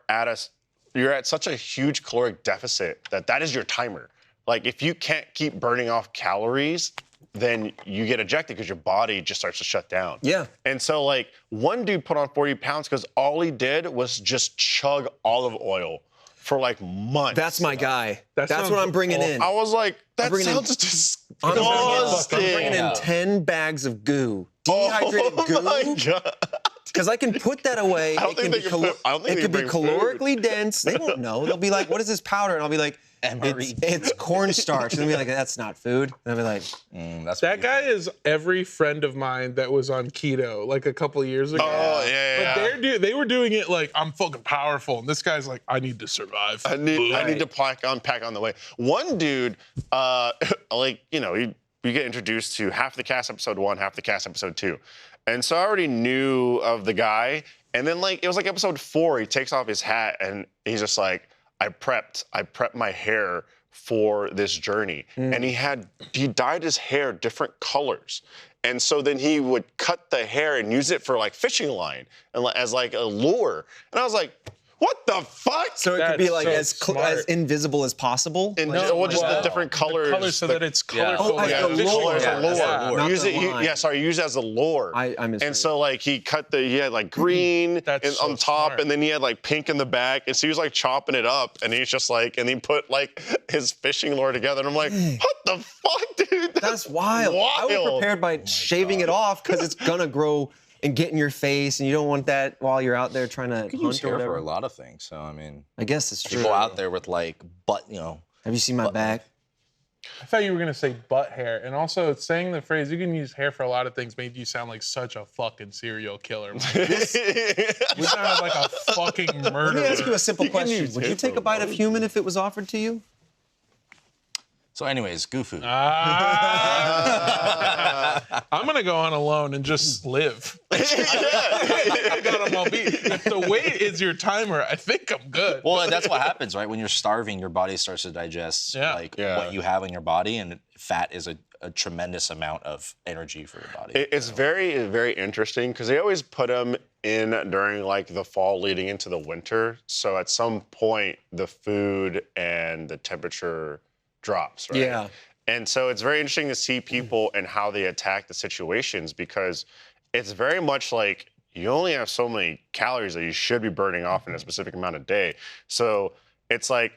D: at such a huge caloric deficit that is your timer. Like if you can't keep burning off calories, then you get ejected because your body just starts to shut down.
A: yeah.
D: And so like one dude put on 40 pounds because all he did was just chug olive oil for like months.
A: That's my guy.
C: That
A: That's
C: sounds
A: what I'm bringing
C: awful.
A: in.
D: I was like, that
A: bringing in-
D: sounds
A: I'm
D: disgusting.
A: bringing in
B: Yeah.
A: 10 bags of goo. Dehydrated
D: Oh my
A: goo.
D: God.
A: Because I can put that away.
D: I don't
A: It
D: think
A: can
D: they
A: be
D: can
A: calo-
D: put- I don't think
A: it
D: they
A: could be
D: can bring food.
A: calorically dense. They won't know. They'll be like, what is this powder? And I'll be like,
B: Emery.
A: it's cornstarch. And they'll be like, that's not food. And I'll be like,
B: That's
C: That guy is every friend of mine that was on keto like a couple years ago.
D: Oh, yeah.
C: But they were doing it like I'm fucking powerful, and this guy's like I need to survive.
D: I need to pack on the way. One dude, you get introduced to half the cast episode 1, half the cast episode 2. And so I already knew of the guy. And then it was like episode 4, he takes off his hat and he's just like, I prepped my hair for this journey. And he dyed his hair different colors. And so then he would cut the hair and use it for like fishing line and as like a lure. And I was like, what the fuck?
A: so it could be
C: That's
A: like
C: so
A: as
C: smart.
A: invisible as possible.
D: And
A: Like,
D: just the different colors.
C: Colors so that it's
B: Yeah.
C: colorful.
A: Oh,
C: like
A: as
C: a
A: the
C: fishing
A: lure.
D: As a
C: rod.
D: lure.
C: Yeah.
A: Not
D: Use
A: the
D: it.
A: line.
D: Use it as a lure.
A: I misread.
D: And so like he had like green
C: That's
D: and
C: so
D: on top,
C: smart.
D: and then he had like pink in the back, and so he was like chopping it up, and he's just like, and he put like his fishing lure together, and I'm like, what the fuck, dude?
A: That's wild. I was
D: Wild.
A: prepared by shaving it off because it's gonna grow and get in your face, and you don't want that while you're out there trying to
B: You can use
A: hunt or
B: hair
A: whatever.
B: for a lot of things. So I mean,
A: I guess it's true.
B: people out there with like
A: Have you seen my bag?
C: I thought you were gonna say butt hair, and also saying the phrase "you can use hair for a lot of things" made you sound like such a fucking serial killer. We sound like a fucking murderer.
A: Let me ask you a simple
D: You can
A: question.
D: use
A: Would you
D: hair
A: take
D: for
A: a bite of
D: both.
A: human if it was offered to you?
B: So, anyways, Goofu.
C: I'm gonna go on alone and just live. I got him all beat. If the weight is your timer, I think I'm good.
B: Well, that's what happens, right? When you're starving, your body starts to digest what you have in your body, and fat is a tremendous amount of energy for your body.
D: It's very, very interesting because they always put them in during like the fall leading into the winter. So at some point, the food and the temperature drops, right?
A: Yeah.
D: And so it's very interesting to see people and how they attack the situations because it's very much like you only have so many calories that you should be burning off in a specific amount of day. So it's like,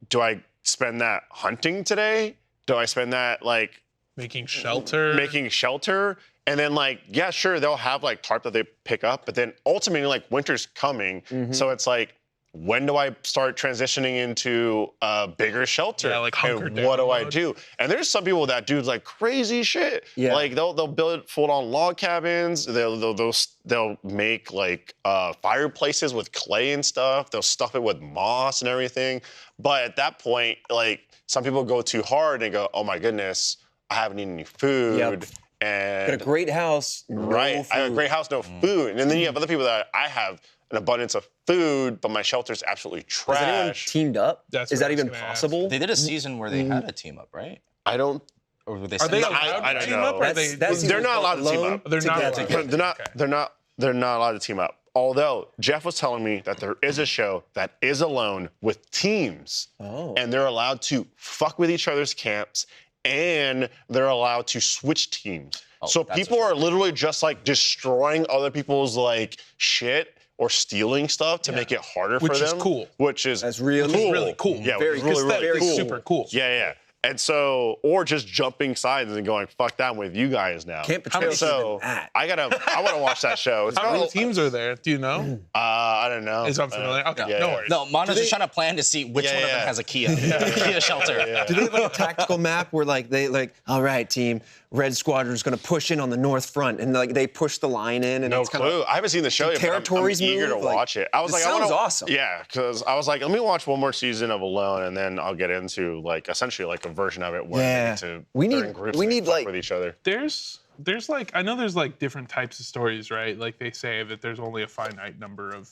D: do I spend that hunting today? Do I spend that like
C: Making shelter.
D: And then like, yeah, sure, they'll have like tarp that they pick up, but then ultimately like winter's coming. So it's like, when do I start transitioning into a bigger shelter?
C: Yeah, like hunker
D: and
C: down
D: what do I
C: mode.
D: do? And there's some people that do like crazy shit.
A: Yeah.
D: Like they'll build full-on log cabins. They'll make like fireplaces with clay and stuff. They'll stuff it with moss and everything. But at that point, like some people go too hard and go, oh my goodness, I haven't eaten any food.
A: Yep.
D: And
A: Got a great house, no
D: right,
A: food.
D: I have a great house, no food. And then you have other people that I have an abundance of food, but my shelter's absolutely
A: Has anyone
D: trash.
A: teamed up?
C: That's
A: Is
C: what
A: that
C: I was
A: even
C: gonna ask.
A: possible?
B: They did a season where they had a team up, right?
D: I don't.
B: Or were they?
C: Are they
B: sent-
C: allowed
D: I
C: to
D: don't
C: team
D: know.
C: up? Or are
A: That's-
C: they?
A: that's
D: They're not allowed to team
A: alone
D: up.
C: They're not
A: together.
C: allowed.
D: They're not allowed to team up. Although Jeff was telling me that there is a show that is alone with teams, and they're allowed to fuck with each other's camps, and they're allowed to switch teams. So
B: that's
D: people
B: a show.
D: are literally just like destroying other people's like shit or stealing stuff to make it harder for
C: Which is
D: them.
C: cool.
D: Which is
A: That's really
D: cool.
C: really cool.
D: Yeah,
A: Very
D: really,
A: cool.
D: really
A: Very
D: cool.
C: Super cool.
D: Yeah. And so, or just jumping sides and going, fuck that, I'm with you guys now.
A: Camp Betrayal's
D: So
A: even that.
D: I want to watch that show. It's
C: How many
D: called-
C: teams are there? Do you know?
D: I don't know.
C: Is unfamiliar? Okay,
D: yeah,
C: no
D: yeah.
C: worries.
B: No, Mona's just trying to plan to see which one of them
D: yeah.
B: has a Kia, Kia shelter.
A: Do they have like a tactical map where like all right, team, Red Squadron's gonna push in on the north front, and like they push the line in, and
D: No
A: it's kind
D: clue.
A: of
D: I haven't seen the show yet. But
A: territories
D: I'm eager
A: move,
D: to
A: like,
D: watch it. I was
A: it
D: like, I
A: sounds
D: wanna,
A: awesome.
D: Yeah, because I was like, let me watch one more season of Alone, and then I'll get into like essentially like a version of it where
A: Yeah.
D: we need to groups
A: we
D: and
A: need,
D: fuck
A: like-
D: with each other.
C: There's like I know there's like different types of stories, right? Like they say that there's only a finite number of,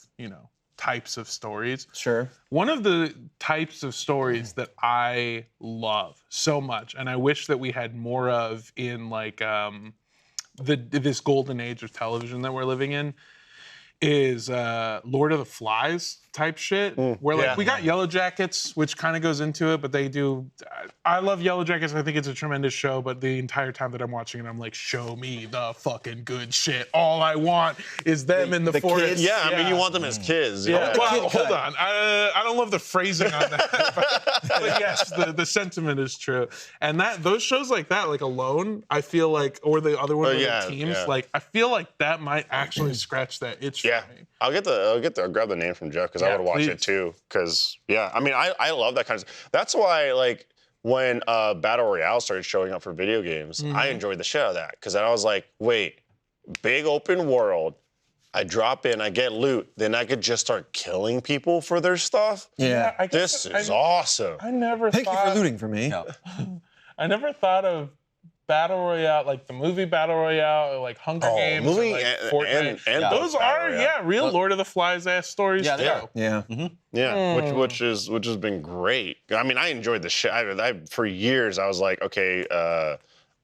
C: types of stories.
A: sure.
C: One of the types of stories that I love so much, and I wish that we had more of in like this golden age of television that we're living in, is Lord of the Flies type shit. Where like
D: yeah.
C: we got Yellow Jackets, which kind of goes into it, but they do. I love Yellow Jackets. I think it's a tremendous show, but the entire time that I'm watching it, I'm like, show me the fucking good shit. All I want is them in the
A: the
C: forest.
A: kids?
D: Yeah, I mean, you want them as kids.
C: Yeah,
A: the
C: well,
A: kid
C: hold
A: cut.
C: on. I don't love the phrasing on that, but yes, the sentiment is true. And those shows like that, like Alone, I feel like, or the other one, with
D: yeah,
C: the teams,
D: yeah.
C: like I feel like that might actually scratch that itch for
D: Yeah,
C: me.
D: I'll grab the name from Jeff because I
C: Yeah,
D: would watch
C: please.
D: it too. Because I mean, I love that kind of stuff. That's why like when Battle Royale started showing up for video games, I enjoyed the shit out of that because I was like, wait, big open world. I drop in, I get loot, then I could just start killing people for their stuff.
A: Yeah.
C: I guess
D: This is awesome.
C: I never
A: Thank you
C: thought.
A: for looting for me.
B: No.
C: I never thought of Battle Royale, like the movie Battle Royale, or like Hunger Games,
D: movie
C: or like
D: and
C: Fortnite.
D: and
B: Yeah.
C: Those
D: Battle
C: are
D: Royale.
C: real Lord of the Flies ass stories
B: Yeah,
C: too.
B: they are.
A: Yeah.
D: Yeah, which has been great. I mean, I enjoyed the shit. I for years I was like, okay,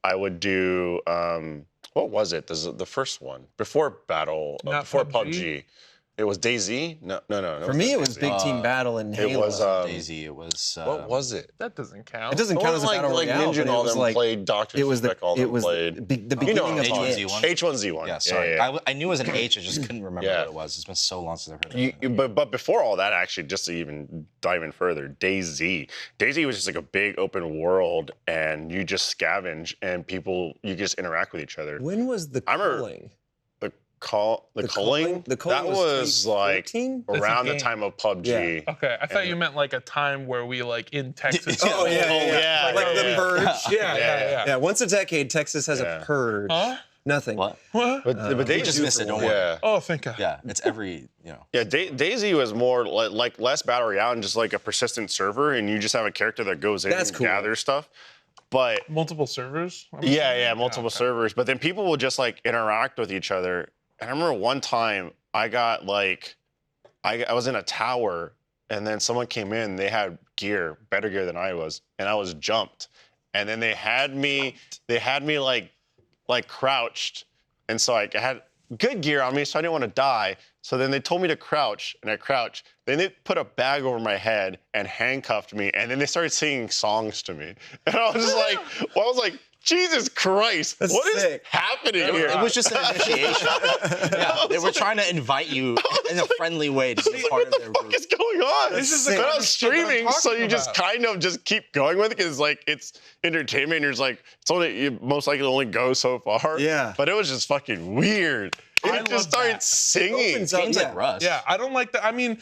D: I would do what was it? The first one before Battle,
C: Not
D: before
C: PUBG?
D: PUBG. It was DayZ. No.
A: For me, it was
D: DayZ.
A: Big Team Battle and Halo.
D: It was
B: Daisy. It was.
D: what was it?
C: That doesn't count.
A: it doesn't count as a Battle
D: like
A: Royale,
D: Ninja
A: but
D: and
A: it
D: all
A: was
D: them
A: like
D: played. Dr.
A: it was the
D: Spec all them
A: it was
D: played.
A: the beginning
D: what I'm
A: of
D: talking
A: the
B: H1Z1.
A: itch.
D: H1Z1.
B: Yeah, sorry.
D: Yeah.
B: I knew it was an H. I just couldn't remember
D: Yeah.
B: what it was. It's been so long since I've heard of it.
D: But before all that, actually, just to even dive in further, DayZ. DayZ was just like a big open world, and you just scavenge, and you just interact with each other.
A: When was the
D: I remember-
A: culling?
D: culling.
A: The culling
D: that was like
A: 2014?
D: around the
C: game.
D: time of PUBG.
C: Okay, I thought you meant like a time where we like in Texas.
A: Oh, yeah. Like the purge.
C: Yeah.
A: Once a decade, Texas has a purge.
C: Huh?
A: Nothing.
B: What?
C: What?
D: But
B: You just missed it, don't worry.
D: Yeah.
C: Oh, thank God.
B: Yeah, it's every,
D: Yeah, DayZ was more like less battle royale and just like a persistent server, and you just have a character that goes in
A: That's
D: and
A: cool.
D: gathers stuff. But
C: Multiple servers?
D: multiple servers. But then people will just like interact with each other. And I remember one time I got like, I was in a tower, and then someone came in. They had gear, better gear than I was, and I was jumped. And then they had me like crouched, and so I had good gear on me, so I didn't want to die. So then they told me to crouch, and I crouched. Then they put a bag over my head and handcuffed me, and then they started singing songs to me. And I was just like, Jesus Christ, what is happening here?
B: It was just an initiation. They were trying to invite you in a friendly way to be part of their group.
D: What is going on?
C: This is the
D: but
C: kind
D: I
C: of
D: was
C: shit that I'm
D: streaming, so
C: talking
D: you just
C: about.
D: kind of just keep going with it because like it's entertainment. And you're just like, it's only you most likely only go so far.
A: Yeah.
D: But it was just fucking weird.
C: I
D: It just
C: love
D: started
C: that.
D: singing.
A: opens up-
B: Games like Rust.
C: Yeah, I don't like that. I mean,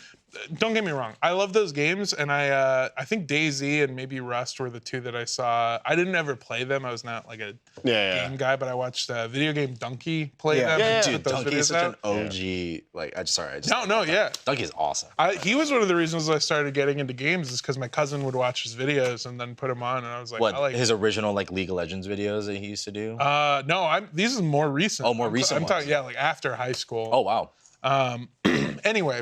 C: don't get me wrong. I love those games, and I think DayZ and maybe Rust were the two that I saw. I didn't ever play them. I was not like a game guy, but I watched Video Game Donkey play them. and
B: Dude,
C: put those
B: Donkey is
C: videos
B: such
C: out.
B: an OG. Like, I just
C: Yeah.
B: Donkey is awesome.
C: He was one of the reasons I started getting into games is because my cousin would watch his videos and then put them on, and I was like,
B: What
C: I like
B: his original like League of Legends videos that he used to do?
C: no, these are more recent.
B: Oh, more recent
C: I'm
B: ones.
C: talking, like after high school.
B: Oh wow.
C: Anyway,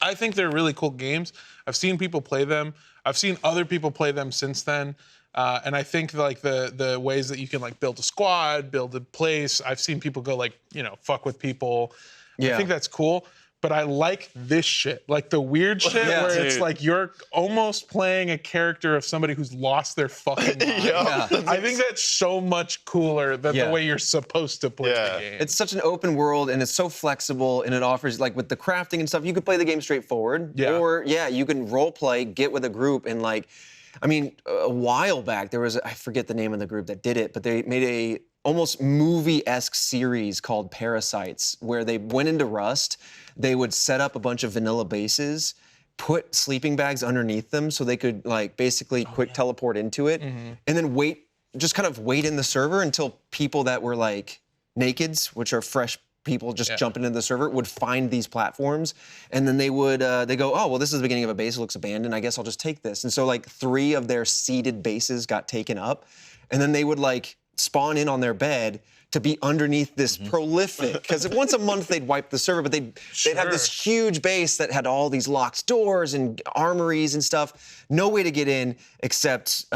C: I think they're really cool games. I've seen people play them. I've seen other people play them since then. And I think like the ways that you can like build a squad, build a place. I've seen people go like, fuck with people. I think that's cool. But I like this shit, like the weird shit where it's like you're almost playing a character of somebody who's lost their fucking mind. I think that's so much cooler than the way you're supposed to play the game.
A: It's such an open world, and it's so flexible, and it offers, like with the crafting and stuff, you could play the game straightforward. Or, you can role play, get with a group, and like, I mean, a while back, there was, I forget the name of the group that did it, but they made a almost movie-esque series called Parasites, where they went into Rust. They would set up a bunch of vanilla bases, put sleeping bags underneath them so they could like basically quick teleport into it, and then just kind of wait in the server until people that were like nakeds, which are fresh people just jumping into the server, would find these platforms, and then they would they go, oh well, this is the beginning of a base. It looks abandoned. I guess I'll just take this. And so like 3 of their seeded bases got taken up, and then they would like spawn in on their bed to be underneath this prolific, because once a month they'd wipe the server, but they'd have this huge base that had all these locked doors and armories and stuff. No way to get in except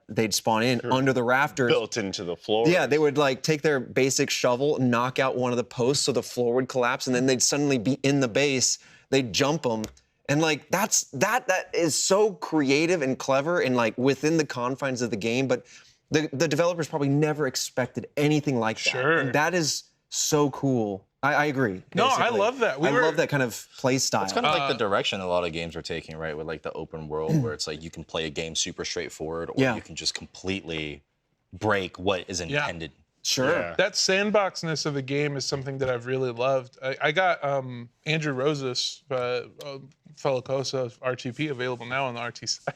A: they'd spawn in under the rafters.
D: Built into the floor.
A: Yeah, they would like take their basic shovel, knock out one of the posts so the floor would collapse, and then they'd suddenly be in the base. They'd jump them. And like that is so creative and clever and like within the confines of the game, but the developers probably never expected anything like that. And that is so cool. I agree.
C: No, I
A: basically.
C: love that.
A: I love that kind of play style.
B: It's kind of like the direction a lot of games are taking, right? With like the open world, where it's like you can play a game super straightforward, or you can just completely break what is intended.
A: Sure.
C: That sandboxness of the game is something that I've really loved. I got Andrew Rosas, fellow Cosa of RTP, available now on the RT site.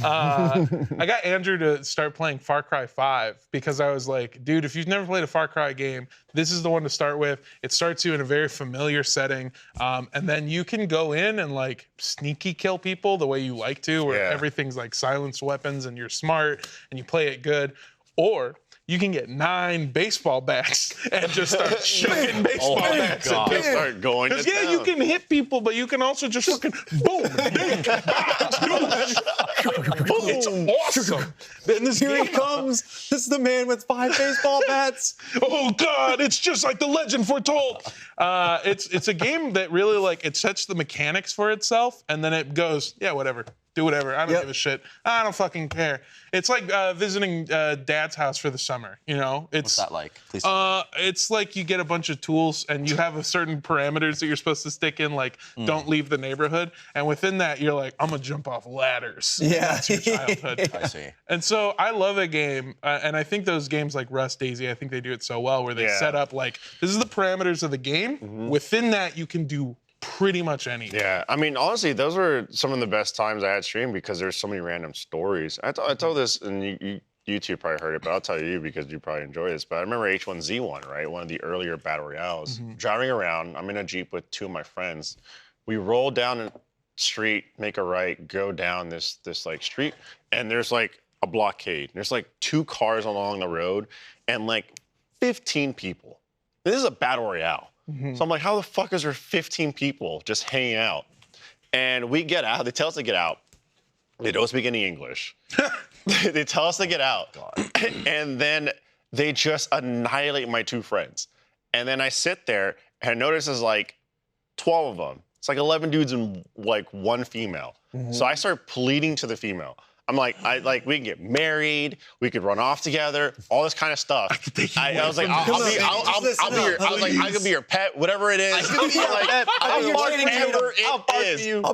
C: I got Andrew to start playing Far Cry 5 because I was like, dude, if you've never played a Far Cry game, this is the one to start with. It starts you in a very familiar setting, and then you can go in and like sneaky kill people the way you like to, where everything's like silenced weapons and you're smart and you play it good. Or you can get 9 baseball bats and just start chucking baseball bats at people.
D: Start going to town.
C: You can hit people, but you can also just fucking boom, dink, boom. It's awesome. Then
A: Here he comes. This is the man with 5 baseball bats.
C: Oh God, it's just like the legend foretold. It's a game that really like it sets the mechanics for itself, and then it goes, yeah, whatever. do whatever. I don't give a shit. I don't fucking care. It's like visiting Dad's house for the summer. You know,
B: What's that like? Please.
C: It's like you get a bunch of tools and you have a certain parameters that you're supposed to stick in, like don't leave the neighborhood. And within that, you're like, I'm gonna jump off ladders.
A: Yeah.
C: That's your childhood.
B: I see.
C: And so I love a game, and I think those games like Rust, Daisy, I think they do it so well, where they set up like, this is the parameters of the game. Within that, you can do pretty much anything.
D: Yeah, I mean, honestly, those were some of the best times I had streamed because there's so many random stories. I told this, and you two probably heard it, but I'll tell you because you probably enjoy this. But I remember H1Z1, right? One of the earlier battle royales. Driving around, I'm in a Jeep with two of my friends. We roll down a street, make a right, go down this like street, and there's like a blockade. There's like 2 cars along the road, and like 15 people. This is a battle royale. So I'm like, how the fuck is there 15 people just hanging out? And we get out. They tell us to get out. They don't speak any English. They tell us to get out. And then they just annihilate my 2 friends. And then I sit there and I notice there's like 12 of them. It's like 11 dudes and like 1 female. So I start pleading to the female. I'm like, we can get married, we could run off together, all this kind of stuff. I was like, I could be your pet, whatever it is.
A: I'll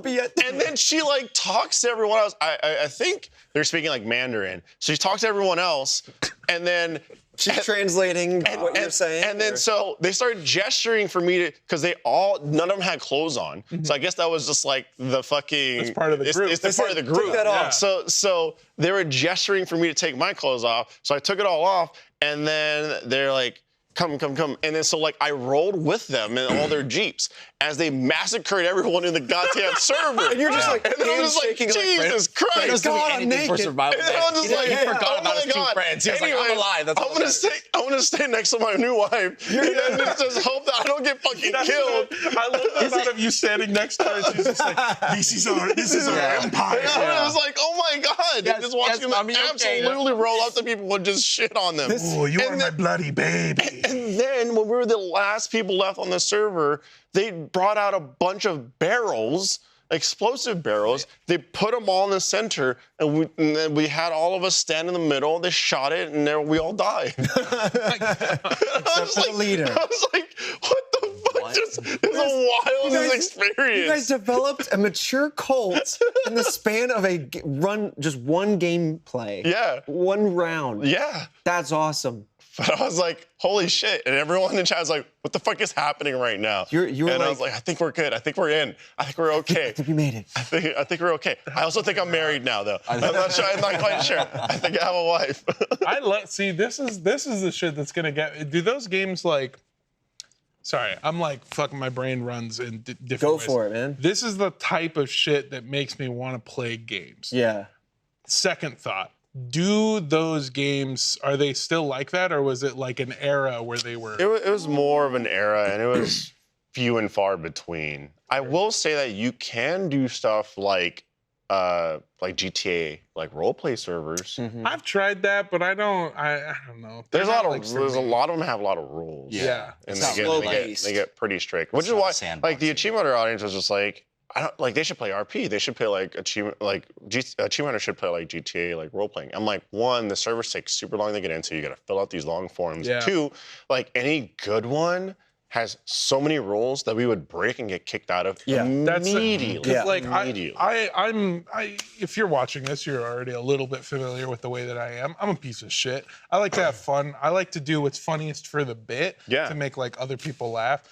A: be at.
D: And then she like talks to everyone else. I think they're speaking like Mandarin. So she talks to everyone else, and then
A: she's translating what you're saying.
D: And then so they started gesturing for me to, because none of them had clothes on. So I guess that was just like the fucking.
C: It's part of the group.
D: It's part of the group.
A: Take that off.
D: So they were gesturing for me to take my clothes off. So I took it all off, and then they're like, come. And then so like I rolled with them in all their Jeeps as they massacred everyone in the goddamn server.
A: And you're just like,
D: and then I'm just like, Jesus Christ.
B: God, I'm naked. For survival.
D: And then I'm just like,
B: he forgot about his 2 friends. He was like, I'm alive. That's all
D: I'm gonna stay next to my new wife. And then just hope that I don't get fucking killed.
C: I love the thought of you standing next to her and she's just like, this is our empire.
D: I was like, oh my God.
B: Yes,
D: just watching them absolutely roll up to people and just shit on them.
C: Oh, you are my bloody baby.
D: And then when we were the last people left on the server, they brought out a bunch of barrels, explosive barrels. They put them all in the center, and then we had all of us stand in the middle. They shot it, and then we all died.
A: Except for the leader.
D: I was like, what the fuck? It's the wildest experience.
A: You guys developed a mature cult in the span of just one gameplay.
D: Yeah.
A: 1 round.
D: Yeah.
A: That's awesome.
D: But I was like, holy shit. And everyone in the chat was like, what the fuck is happening right now?
A: You were
D: and
A: like,
D: I was like, I think we're good. I think we're in. I think we're okay.
A: I think we made it.
D: I think we're okay. I also think I'm married now, though. I'm not sure. I'm not quite sure. I think I have a wife.
C: See, this is the shit that's gonna get. Do those games like? Sorry, I'm like fucking. My brain runs in different
A: Go
C: ways.
A: for it, man.
C: This is the type of shit that makes me want to play games.
A: Yeah.
C: Second thought. Do those games, are they still like that, or was it like an era where they were?
D: It was more of an era, and it was few and far between. I will say that you can do stuff like GTA, like role play servers.
C: I've tried that, but I don't know.
D: There's a lot of them have a lot of rules.
C: Yeah.
D: And
A: It's
D: they get pretty strict, which is why like the Achievement Hunter audience was just like, I don't like. They should play RP. They should play like Achievement Hunter should play like GTA, like role playing. I'm like, 1, the servers take super long to get into. You got to fill out these long forms.
C: Yeah.
D: 2, like any good one has so many rules that we would break and get kicked out of immediately.
C: Like
D: immediately.
C: If you're watching this, you're already a little bit familiar with the way that I am. I'm a piece of shit. I like to have fun. I like to do what's funniest for the bit to make like other people laugh.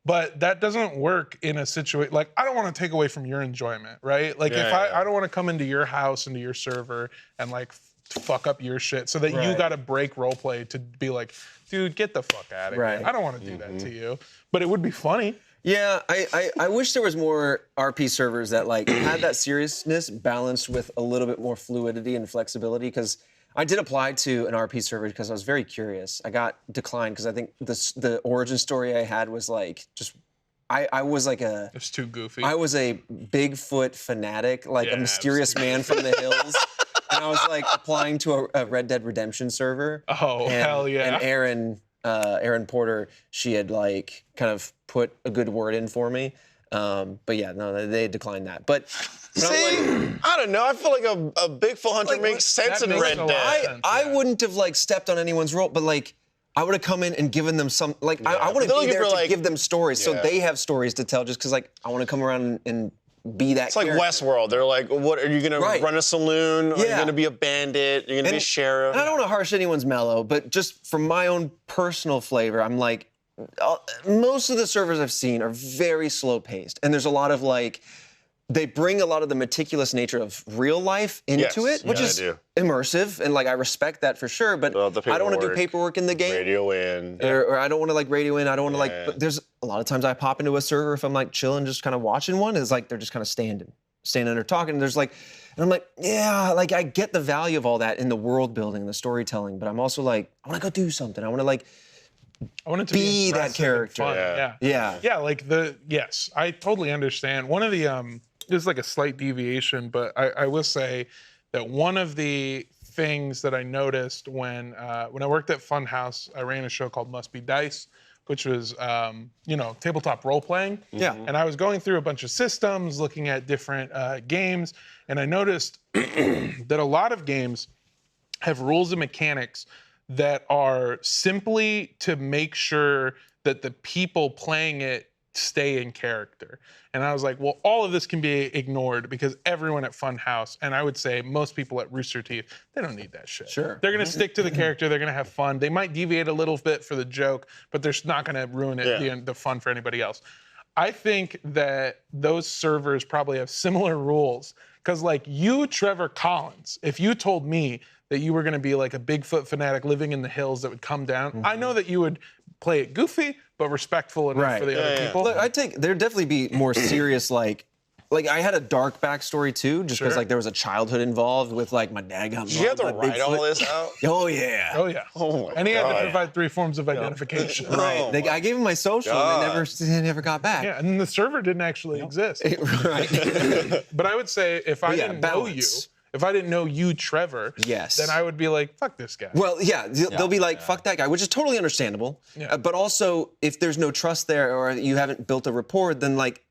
C: But that doesn't work in a situation, like I don't want to take away from your enjoyment, right? Like I don't want to come into your house, into your server and like fuck up your shit so that you got to break roleplay to be like, dude, get the fuck out of here. I don't want to do that to you, but it would be funny.
A: Yeah, I wish there was more RP servers that like had that seriousness balanced with a little bit more fluidity and flexibility, because I did apply to an RP server because I was very curious. I got declined because I think the origin story I had was like just I was like
C: it's too goofy.
A: I was a Bigfoot fanatic, like a mysterious man from the hills. And I was like applying to a Red Dead Redemption server.
C: Oh, hell yeah.
A: And Aaron Porter, she had like kind of put a good word in for me. But yeah, no, they declined that. But
D: See, I don't know. I feel like a Bigfoot hunter makes sense in Red Dead.
A: I wouldn't have like stepped on anyone's role, but like I would have come in and given them some like I want to be there to give them stories so they have stories to tell. Just because like I want to come around and be that.
D: It's like Westworld. They're like, what are you gonna run a saloon? Are you gonna be a bandit? You're gonna be sheriff?
A: And I don't want to harsh anyone's mellow, but just from my own personal flavor, I'm like, most of the servers I've seen are very slow paced, and there's a lot of like. They bring a lot of the meticulous nature of real life into it, which is immersive, and like I respect that for sure. But I don't want to do paperwork in the game.
D: Radio in,
A: or I don't want to like radio in. I don't want to like. But there's a lot of times I pop into a server if I'm like chilling, just kind of watching one. It's like they're just kind of standing there talking. And there's like, and I'm like, yeah, like I get the value of all that in the world building, the storytelling. But I'm also like, I want to go do something. I want to like.
C: I want it to
A: be that character.
C: Yeah. Like yes, I totally understand. One of the this is like a slight deviation, but I will say that one of the things that I noticed when I worked at Funhouse, I ran a show called Must Be Dice, which was tabletop role playing.
A: Yeah.
C: And I was going through a bunch of systems, looking at different games, and I noticed that a lot of games have rules and mechanics that are simply to make sure that the people playing it stay in character. And I was like, well, all of this can be ignored because everyone at Funhouse, and I would say most people at Rooster Teeth, they don't need that shit.
A: Sure.
C: They're gonna stick to the character, they're gonna have fun. They might deviate a little bit for the joke, but they're not gonna ruin it, the fun for anybody else. I think that those servers probably have similar rules. Because like you, Trevor Collins, if you told me that you were gonna be like a Bigfoot fanatic living in the hills that would come down, I know that you would play it goofy, but respectful enough for the other people.
A: Look, there'd definitely be more serious like I had a dark backstory too, just because like there was a childhood involved with like my dad got.
D: Did you have to write all this out?
A: Oh yeah.
C: Oh yeah.
D: Oh my
C: And he had to
D: God.
C: provide 3 forms of identification.
A: Right. I gave him my social, and they never got back.
C: Yeah, and the server didn't actually exist.
A: Right.
C: But I would say if I didn't know you, if I didn't know you, Trevor, then I would be like, fuck this guy.
A: Well, they'll be like, fuck that guy, which is totally understandable.
C: Yeah.
A: But also, if there's no trust there or you haven't built a rapport, then like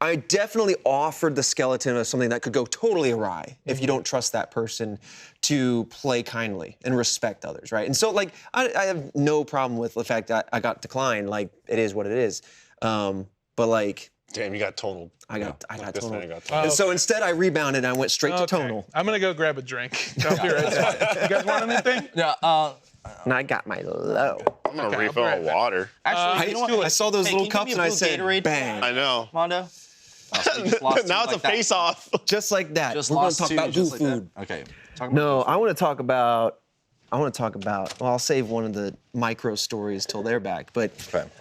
A: I definitely offered the skeleton of something that could go totally awry if you don't trust that person to play kindly and respect others, right? And so like, I have no problem with the fact that I got declined. Like, it is what it is. But like,
D: damn, you got tonal.
A: I got tonal.
C: Oh,
A: and so instead, I rebounded and I went straight to tonal.
C: I'm gonna go grab a drink. I'll be right back. You guys want anything?
B: Yeah.
A: And I got my low.
D: I'm gonna refill
C: right back.
D: water.
B: Actually, you know what?
A: I saw those little cups and I said,
B: Gatorade
A: bang.
D: I know.
B: Mondo. Oh, so you just lost
D: Now
B: two
D: it's
B: like
D: a face-off.
A: Just like that.
B: Just
A: We're going to
B: lost
A: talk
B: two,
A: about
B: just
A: goo
B: like
A: food.
B: that. Okay. Talk about
A: No, I want to talk about. Well, I'll save one of the micro stories till they're back. But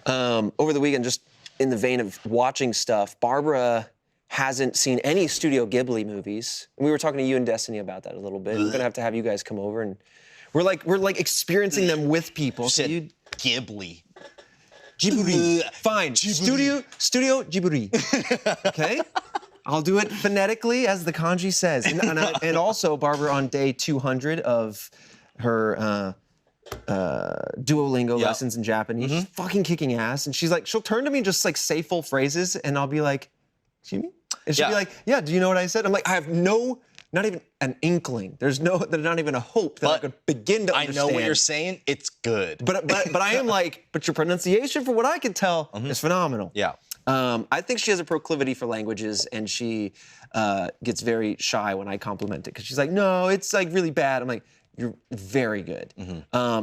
A: over the weekend, just in the vein of watching stuff, Barbara hasn't seen any Studio Ghibli movies. And we were talking to you and Destiny about that a little bit. We're gonna have you guys come over, and we're like experiencing them with people. So you
B: Ghibli.
A: Ghibli. Fine. Studio Ghibli. Okay? I'll do it phonetically as the kanji says. And also, Barbara, on day 200 of her Duolingo lessons in Japanese, she's fucking kicking ass. And she's like, she'll turn to me and just like say full phrases, and I'll be like, excuse me? And she'll be like, yeah, do you know what I said? I'm like, I have not even an inkling. There's not even a hope that I could begin to understand.
B: I know what you're saying. It's good.
A: But I am like, but your pronunciation, for what I can tell, is phenomenal.
B: Yeah.
A: I think she has a proclivity for languages, and she gets very shy when I compliment it because she's like, no, it's like really bad. I'm like, you're very good.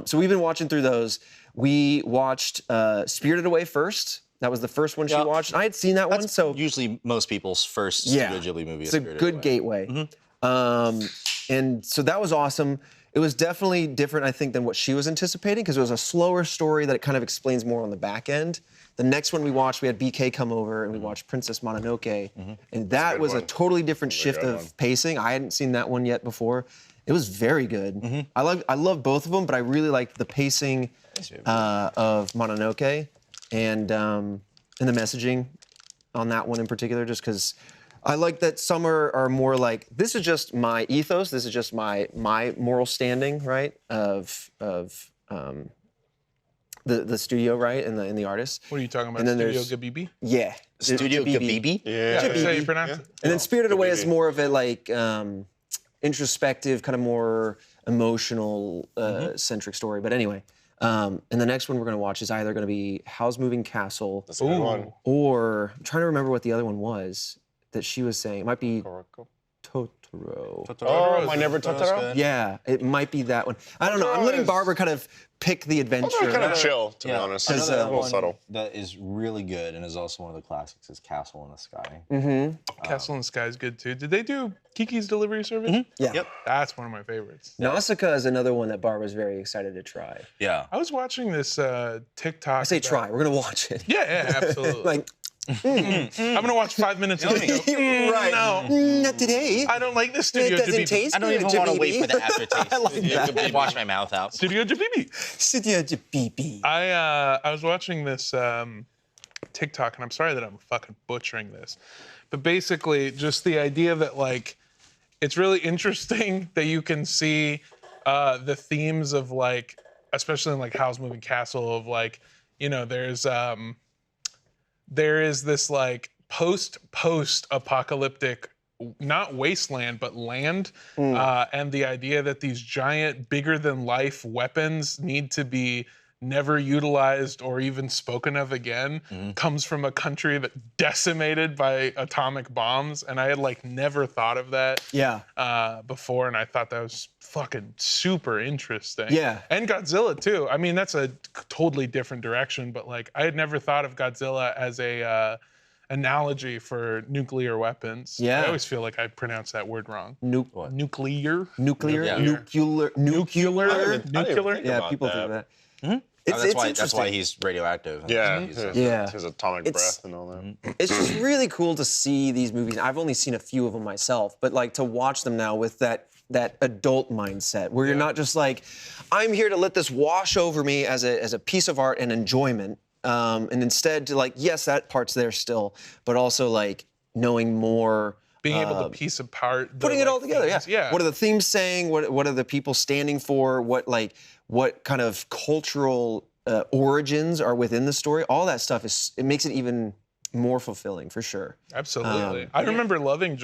A: So we've been watching through those. We watched Spirited Away first. That was the first one she watched. I had seen that one, so
B: usually most people's first Studio Ghibli movie.
A: It's a good gateway. And so that was awesome. It was definitely different, I think, than what she was anticipating because it was a slower story that it kind of explains more on the back end. The next one we watched, we had BK come over and we watched Princess Mononoke, and that was a totally different shift of pacing. I hadn't seen that one yet before. It was very good. I love both of them, but I really liked the pacing of Mononoke and the messaging on that one in particular, just because I like that some are more like, this is just my ethos, this is just my moral standing, right? Of the studio, right, and the artist.
C: What are you talking about?
A: And then
C: Studio
A: there's-
C: Ghibli?
A: Yeah.
B: Studio Ghibli?
C: Yeah, that's how you pronounce it.
A: And then Spirited Away is
D: Ghibli.
A: more of a like introspective, kind of more emotional centric story. But anyway, and the next one we're gonna watch is either gonna be Howl's Moving Castle,
D: That's a good one.
A: or I'm trying to remember what the other one was that she was saying. It might be
D: Kuroko.
A: Totoro.
D: Oh, My Never Totoro?
A: Yeah, it might be that one. I don't know. I'm letting Barbara kind of pick the adventure.
D: Those are kind of chill, to be honest.
A: Because,
B: Another
A: a
B: one
D: little subtle.
B: that is really good and is also one of the classics is Castle in the Sky.
C: Castle in the Sky is good too. Did they do Kiki's Delivery Service?
A: Yeah.
B: Yep.
C: That's one of my favorites.
A: Nausicaa is another one that Barbara's very excited to try.
B: Yeah.
C: I was watching this TikTok.
A: I say try. We're gonna watch it.
C: Yeah, absolutely.
A: Like,
C: I'm gonna watch 5 minutes and then go,
A: right.
C: no,
A: Not today.
C: I don't like this
A: It
C: Studio
A: doesn't
C: Ghibli.
A: taste
B: I don't
A: good,
B: even want to wait
A: Jabibi.
B: for the aftertaste.
A: I like that.
B: Wash my mouth out.
C: Studio Ghibli.
A: Studio Jabibi.
C: I was watching this TikTok, and I'm sorry that I'm fucking butchering this, but basically just the idea that like it's really interesting that you can see the themes of like, especially in like Howl's Moving Castle, of like, you know, there is this like post-apocalyptic, not wasteland, but land, and the idea that these giant, bigger than life weapons need to be never utilized or even spoken of again comes from a country that decimated by atomic bombs, and I had like never thought of that before, and I thought that was fucking super interesting.
A: Yeah.
C: And Godzilla too. I mean, that's a totally different direction, but like I had never thought of Godzilla as a analogy for nuclear weapons.
A: Yeah.
C: I always feel like I pronounce that word wrong.
A: Nuclear.
C: Nuclear.
A: Nuclear.
B: Yeah.
A: Nuclear.
C: Nuclear.
D: I didn't
C: Nuclear.
D: think
A: Yeah,
D: about
A: people
D: that.
A: think of that.
B: Oh,
A: It's
B: that's why
A: interesting.
B: he's radioactive.
D: Yeah,
A: Yeah.
D: his atomic
A: It's-
D: breath and all that.
A: It's just really cool to see these movies. I've only seen a few of them myself, but like to watch them now with that adult mindset where you're not just like, I'm here to let this wash over me as a piece of art and enjoyment, and instead to like, yes, that part's there still, but also like knowing more.
C: Being able to piece apart the,
A: Putting it
C: like,
A: all together,
C: themes.
A: yeah. What are the themes saying? What are the people standing for? What kind of cultural origins are within the story? All that stuff it makes it even more fulfilling for sure.
C: Absolutely. I remember loving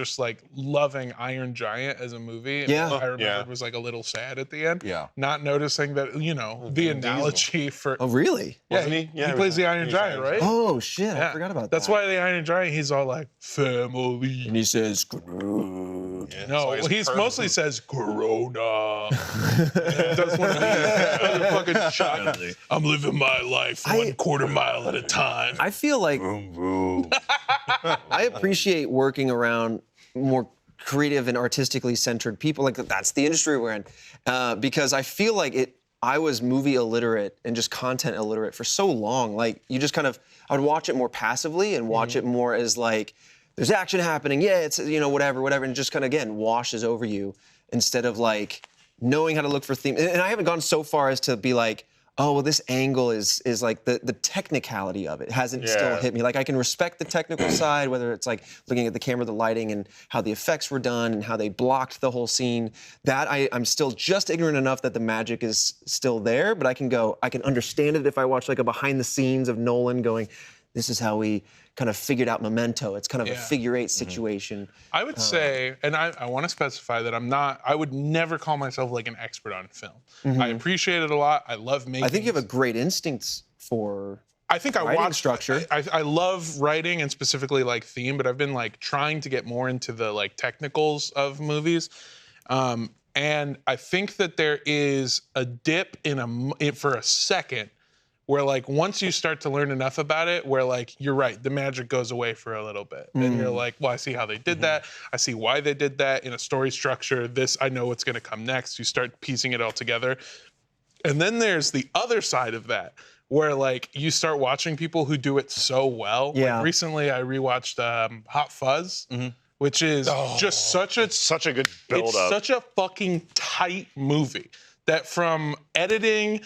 C: Iron Giant as a movie.
A: Yeah.
C: I remember
D: Yeah.
C: it was like a little sad at the end.
B: Yeah.
C: Not noticing that, you know, the analogy for
A: Oh, really?
D: Wasn't he? Yeah,
C: he plays the Iron
D: he's
C: Giant,
D: Iron
C: right?
A: Oh shit! I
C: Yeah.
A: forgot about that.
C: That's why the Iron Giant, he's all like, family.
A: And he says, "Groot."
C: No,
D: So
C: he's
D: he's
C: mostly says Corona. That's one of the fucking shot. I'm living my life 1/4 mile at a time.
A: I feel like I appreciate working around more creative and artistically centered people. Like that's the industry we're in, because I feel like I was movie illiterate and just content illiterate for so long. Like you just kind of, I would watch it more passively and watch it more as like, there's action happening. Yeah, it's whatever, and it just kind of again washes over you instead of like knowing how to look for themes. And I haven't gone so far as to be like, oh, well, this angle is like the technicality of it hasn't still hit me. Like I can respect the technical side, whether it's like looking at the camera, the lighting, and how the effects were done and how they blocked the whole scene. That I'm still just ignorant enough that the magic is still there, but I can understand it if I watch like a behind the scenes of Nolan going, this is how we kind of figured out Memento. It's kind of a figure eight situation.
C: I would say, and I want to specify that I would never call myself like an expert on film. I appreciate it a lot. I love making.
A: I think you have a great instinct for
C: I think I
A: writing
C: watch
A: structure.
C: I love writing and specifically like theme, but I've been like trying to get more into the like technicals of movies. And I think that there is a dip for a second where like once you start to learn enough about it, where like you're right, the magic goes away for a little bit. And you're like, well, I see how they did that. I see why they did that in a story structure. I know what's gonna come next. You start piecing it all together. And then there's the other side of that, where like you start watching people who do it so well.
A: Yeah.
C: Like recently I rewatched Hot Fuzz, which is just such a
D: good build
C: it's
D: up.
C: such a fucking tight movie that from editing,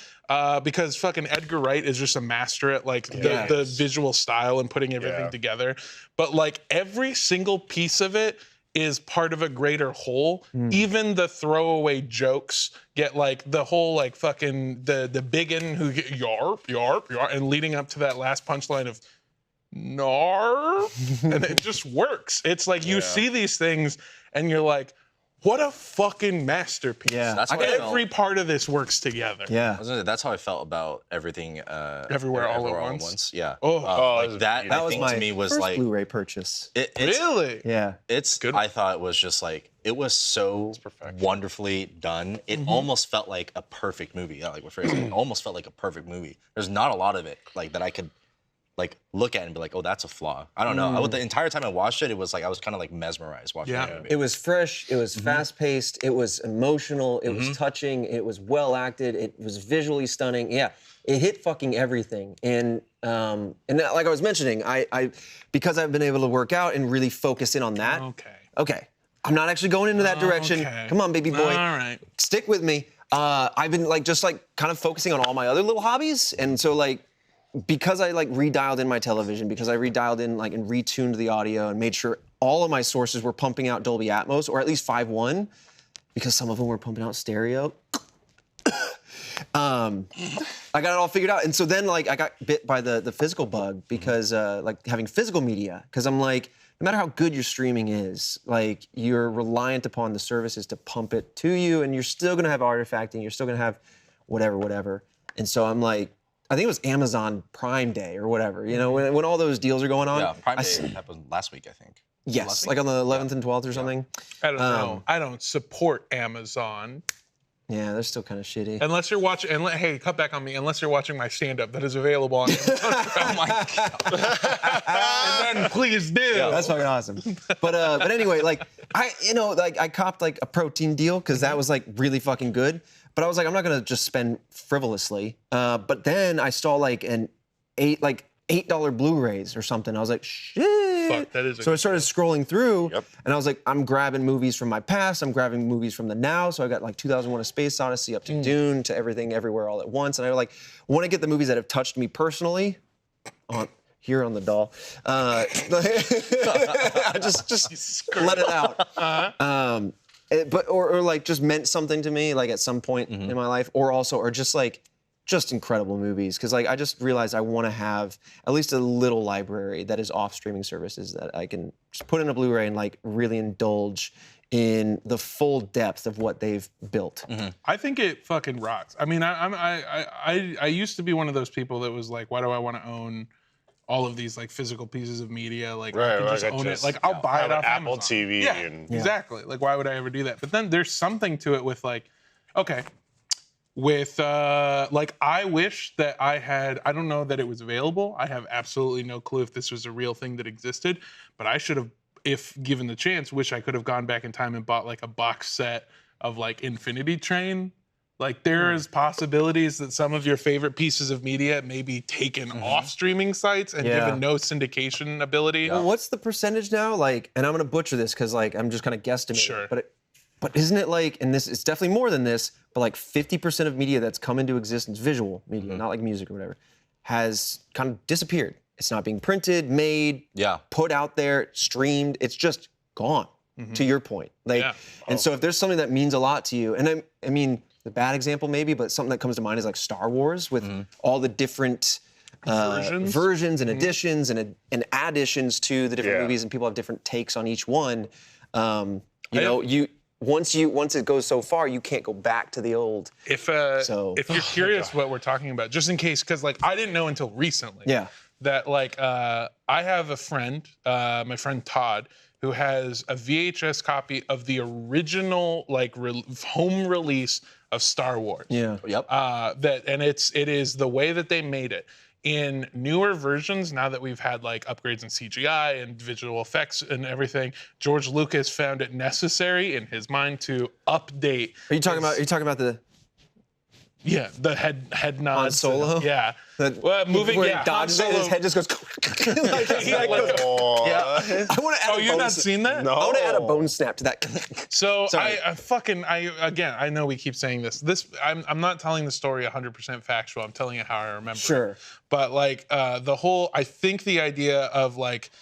C: because fucking Edgar Wright is just a master at like the visual style and putting everything together. But like every single piece of it is part of a greater whole. Even the throwaway jokes get like the whole like fucking the biggin who get yarp yarp yarp and leading up to that last punchline of narp, and it just works. It's like you see these things and you're like, what a fucking masterpiece.
A: Yeah.
B: That's how I
C: Every part of this works together.
A: Yeah.
B: That's how I felt about everything.
C: Everywhere All at Once?
B: Yeah.
C: Oh.
B: Like that
A: That was
B: thing
A: my
B: to me was
A: first
B: like
A: Blu-ray purchase.
B: it's
C: Really?
A: Yeah.
B: it's
C: Good.
B: I thought it was just like it was so wonderfully done. It almost felt like a perfect movie. Yeah, like what Freya said, it almost felt like a perfect movie. There's not a lot of it like that I could like look at and be like, oh, that's a flaw. I don't know. The entire time I watched it, it was like I was kind of like mesmerized watching the movie.
A: It was fresh. It was fast-paced. It was emotional. It was touching. It was well-acted. It was visually stunning. Yeah, it hit fucking everything. And like I was mentioning, I because I've been able to work out and really focus in on that. Okay. I'm not actually going into that direction.
C: Okay.
A: Come on, baby boy.
C: All right.
A: Stick with me. I've been like just like kind of focusing on all my other little hobbies, and so like. Because I like redialed in my television, because I redialed in like and retuned the audio and made sure all of my sources were pumping out Dolby Atmos, or at least 5.1, because some of them were pumping out stereo. I got it all figured out. And so then like I got bit by the physical bug because like having physical media, because I'm like, no matter how good your streaming is, like you're reliant upon the services to pump it to you, and you're still gonna have artifacting, you're still gonna have whatever. And so I'm like, I think it was Amazon Prime Day or whatever, you know, when all those deals are going on.
B: Yeah, Prime Day happened last week, I think.
A: Yes, like on the 11th and 12th or something.
C: I don't know. I don't support Amazon.
A: Yeah, they're still kind of shitty.
C: Unless you're watching, hey, cut back on me. Unless you're watching my stand-up that is available on Amazon.
B: Oh my god.
C: And then please do.
A: That's fucking awesome. But anyway, like I copped like a protein deal because that was like really fucking good. But I was like, I'm not gonna just spend frivolously. But then I saw like $8 Blu-rays or something. I was like, shit.
C: Fuck, that is.
A: So I started scrolling through, and I was like, I'm grabbing movies from my past. I'm grabbing movies from the now. So I got like 2001: A Space Odyssey up to Dune to Everything Everywhere All at Once. And I like want to get the movies that have touched me personally. Here on the doll. Just let it out. But like just meant something to me like at some point in my life, or just like incredible movies, because like I just realized I want to have at least a little library that is off streaming services that I can just put in a Blu-ray and like really indulge in the full depth of what they've built.
C: I think it fucking rocks. I mean, I used to be one of those people that was like, why do I want to own all of these like physical pieces of media? Like I can just own it. Like I'll buy it off
D: Apple
C: Amazon.
D: TV.
C: Yeah,
D: And
C: exactly. Like why would I ever do that? But then there's something to it with like, okay, with like I wish that I don't know that it was available. I have absolutely no clue if this was a real thing that existed, but I should have, if given the chance, wish I could have gone back in time and bought like a box set of like Infinity Train. Like there's possibilities that some of your favorite pieces of media may be taken off streaming sites and given no syndication ability.
A: Well, what's the percentage now? Like, and I'm gonna butcher this because like I'm just kind of guesstimating.
C: Sure.
A: But isn't it like, and this it's definitely more than this, but like 50% of media that's come into existence, visual media, not like music or whatever, has kind of disappeared. It's not being printed, made, put out there, streamed. It's just gone. To your point, like, and so if there's something that means a lot to you, and I mean, the bad example maybe, but something that comes to mind is like Star Wars with all the different versions and additions and additions to the different movies, and people have different takes on each one. Once it goes so far, you can't go back to the old.
C: If you're curious what we're talking about, just in case, because like I didn't know until recently that like I have a friend, my friend Todd, who has a VHS copy of the original like home release of Star Wars.
B: Yep.
C: It is the way that they made it. In newer versions, now that we've had like upgrades in CGI and visual effects and everything, George Lucas found it necessary in his mind to update.
A: Are you talking about the?
C: Yeah, the head nod.
A: Han Solo?
C: Yeah.
A: Moving, where he dodges it, his head just goes. I want to add
C: you've not seen that?
D: No.
A: I want to add a bone snap to that.
C: So I know we keep saying this. I'm not telling the story 100% factual. I'm telling it how I remember.
A: Sure.
C: It. But like I think the idea of like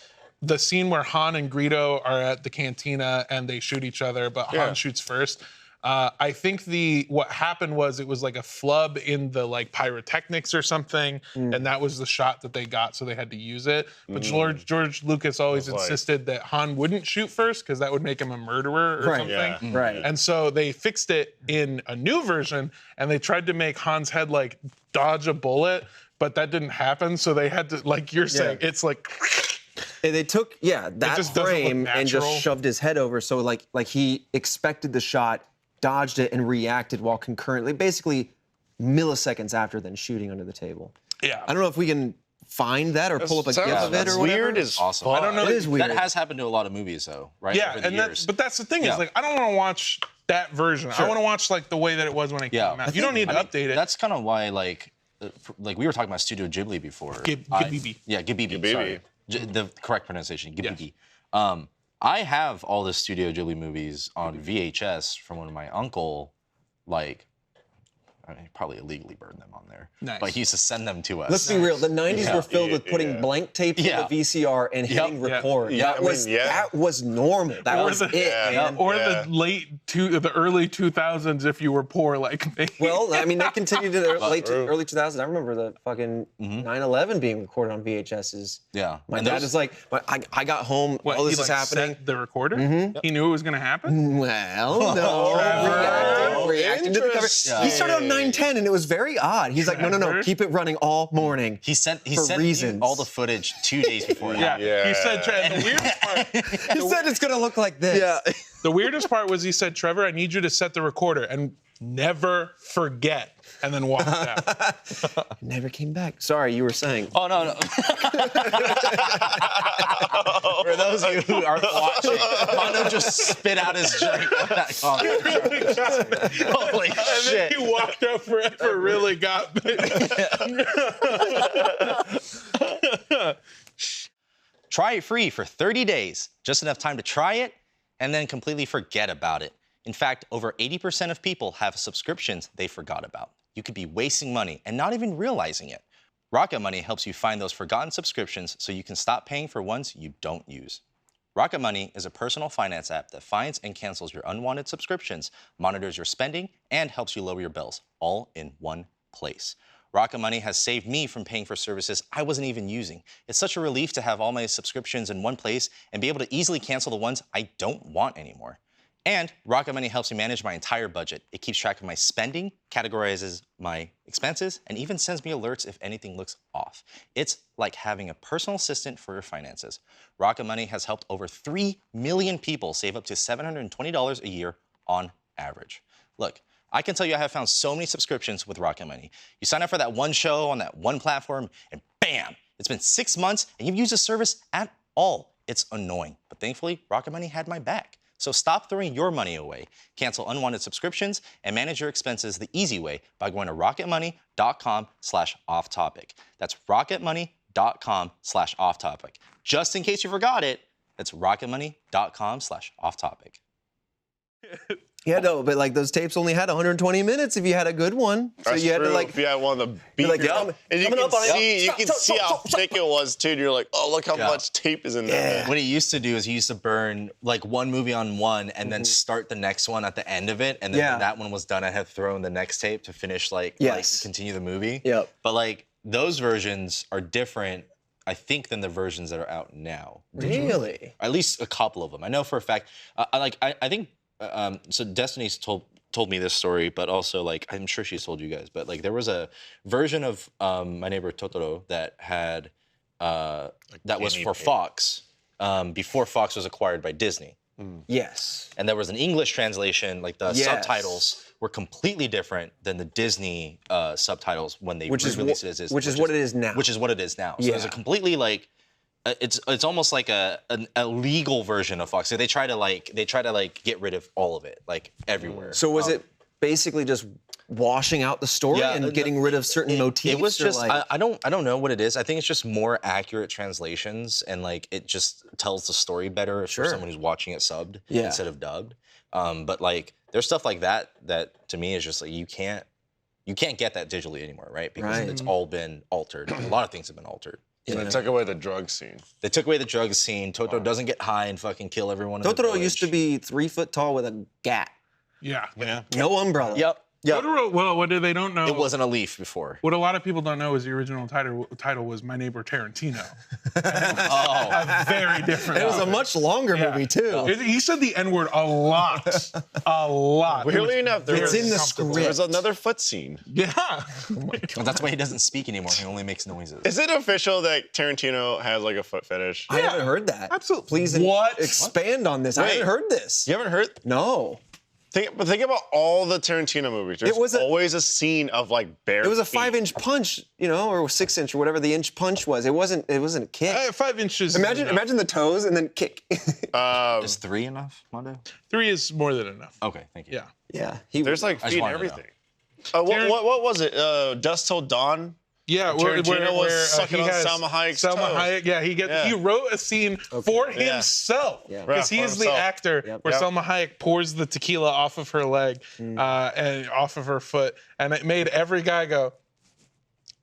C: the scene where Han and Greedo are at the cantina and they shoot each other, but Han shoots first. I think what happened was it was like a flub in the like pyrotechnics or something, and that was the shot that they got, so they had to use it. But George Lucas always insisted that Han wouldn't shoot first because that would make him a murderer or something.
D: Yeah.
A: Right.
C: And so they fixed it in a new version, and they tried to make Han's head like dodge a bullet, but that didn't happen. So they had to, like you're saying, it's like.
A: And they took that
C: just doesn't
A: frame
C: look
A: and just
C: natural.
A: shoved his head over, so like he expected the shot, dodged it, and reacted while concurrently, basically milliseconds after, then shooting under the table.
C: Yeah.
A: I don't know if we can find that or pull up a GIF of it or whatever.
D: Weird as
B: Awesome.
C: I don't know.
A: It is weird.
B: That has happened to a lot of movies, though, right?
C: Yeah,
B: Over the
C: and
B: years.
C: but that's the thing
B: Yeah.
C: is like I don't want to watch that version. I want to watch like the way that it was when it came out. You don't need to update it.
B: That's kind of why, like we were talking about Studio Ghibli before.
C: Ghibli.
B: Yeah, Ghibli.
D: Ghibli.
B: Sorry. The correct pronunciation, Ghibli. I have all the Studio Ghibli movies on VHS from when my uncle, like, I mean, he probably illegally burned them on there.
C: Nice.
B: But he used to send them to us.
A: Let's be real. The 90s were filled with putting blank tape in
B: Yeah.
A: the VCR and hitting record.
B: Yeah.
A: That was normal. That
C: Or
A: was
C: the-
A: it, man.
C: Or the early 2000s if you were poor like me.
A: Well, I mean, they continued to the early 2000s. I remember the fucking 9/11 being recorded on VHSs.
B: Yeah.
A: My
B: And
A: dad
B: those-
A: is like, I got home,
C: What,
A: all this
C: he,
A: is
C: like,
A: happening.
C: set the recorder? He knew it was gonna happen?
A: Well, no. Reacting to the cover.
D: Interesting.
A: He started on 9/10, and it was very odd. He's like, no, keep it running all morning.
B: He sent me
A: reasons.
B: all the footage 2 days before.
C: Yeah.
D: Yeah.
C: He said, and the weirdest part,
A: He said it's gonna look like this. Yeah.
C: the weirdest part was he said, Trevor, I need you to set the recorder and never forget. And then walked out.
A: Never came back. Sorry, you were saying.
B: Oh, no. For those of you who aren't watching, Mondo just spit out his drink on that comment. Holy
C: And
B: shit.
C: then he walked out forever, really got me.
B: Try it free for 30 days, just enough time to try it and then completely forget about it. In fact, over 80% of people have subscriptions they forgot about. You could be wasting money and not even realizing it. Rocket Money helps you find those forgotten subscriptions so you can stop paying for ones you don't use. Rocket Money is a personal finance app that finds and cancels your unwanted subscriptions, monitors your spending, and helps you lower your bills, all in one place. Rocket Money has saved me from paying for services I wasn't even using. It's such a relief to have all my subscriptions in one place and be able to easily cancel the ones I don't want anymore. And Rocket Money helps me manage my entire budget. It keeps track of my spending, categorizes my expenses, and even sends me alerts if anything looks off. It's like having a personal assistant for your finances. Rocket Money has helped over 3 million people save up to $720 a year on average. Look, I can tell you I have found so many subscriptions with Rocket Money. You sign up for that one show on that one platform, and bam, it's been 6 months, and you've used the service at all. It's annoying, but thankfully, Rocket Money had my back. So stop throwing your money away. Cancel unwanted subscriptions and manage your expenses the easy way by going to rocketmoney.com/offtopic. That's rocketmoney.com/offtopic. Just in case you forgot it, that's rocketmoney.com/offtopic.
A: Yeah, no, but like those tapes only had 120 minutes if you had a good one. So
D: That's
A: you had
D: true.
A: to like.
D: If you had one of the beat
A: like,
D: up, and you
A: coming
D: can
A: up on it.
D: see, you
A: Stop,
D: can
A: stop,
D: see
A: stop,
D: how
A: stop, stop.
D: thick it was too. And you're like, oh, look how much tape is in there.
B: What he used to do is he used to burn like one movie on one and then start the next one at the end of it. And then when that one was done, I had thrown the next tape to finish like continue the movie.
A: Yep.
B: But like those versions are different, I think, than the versions that are out now.
A: Really?
B: At least a couple of them. I know for a fact. I think so. Destiny's told me this story, but also like I'm sure she's told you guys. But like there was a version of My Neighbor Totoro that had that was for Fox before Fox was acquired by Disney.
A: Yes.
B: And there was an English translation. Like the subtitles were completely different than the Disney subtitles when they released it as Disney.
A: Which is what it is now.
B: Which is what it is now. So there's a completely like. It's almost like a legal version of Fox. So they try to get rid of all of it, like everywhere.
A: So was it basically just washing out the story and getting rid of certain motifs?
B: It was just
A: like...
B: I don't know what it is. I think it's just more accurate translations and like it just tells the story better for someone who's watching it subbed instead of dubbed. But like there's stuff like that to me is just like you can't get that digitally anymore, right? Because it's all been altered. A lot of things have been altered.
D: They took away the drug scene.
B: They took away the drug scene. Totoro doesn't get high and fucking kill everyone in the
A: Totoro
B: village.
A: used to be 3 foot tall with a gat.
C: Yeah.
A: No umbrella.
B: Yep.
C: Totoro, well, what they don't know.
B: It wasn't a leaf before.
C: What a lot of people don't know is the original title was My Neighbor Tarantino.
B: Oh.
C: A very different.
A: It was a much longer movie, too.
C: He said the N-word a lot. A lot.
D: Weirdly enough,
A: It's in the script.
D: There's another foot scene.
C: Yeah.
B: That's why he doesn't speak anymore. He only makes noises.
D: Is it official that Tarantino has like a foot fetish?
A: I haven't heard that.
C: Absolutely.
A: Please expand on this. I haven't heard this.
D: You haven't heard?
A: No.
D: But think about all the Tarantino movies. There's always a scene of like bare.
A: It was a
D: feet.
A: 5-inch punch, or 6-inch or whatever the inch punch was. It wasn't a kick.
C: 5 inches.
A: Imagine the toes and then kick.
B: Is 3 enough, Mondo?
C: 3 is more than enough.
B: Okay, thank you.
C: Yeah.
A: Yeah.
D: There's like
B: I just
D: feet and
B: wanted to know.
D: everything. What was it? Dusk Till Dawn.
C: Yeah,
D: Tarantino was sucking
C: he
D: on
C: has
D: Salma Hayek's
C: Salma
D: toe.
C: Hayek, yeah, he wrote a scene for himself
A: Yeah.
C: because he
D: For
C: is the
D: himself.
C: actor where Salma Hayek pours the tequila off of her leg and off of her foot, and it made every guy go,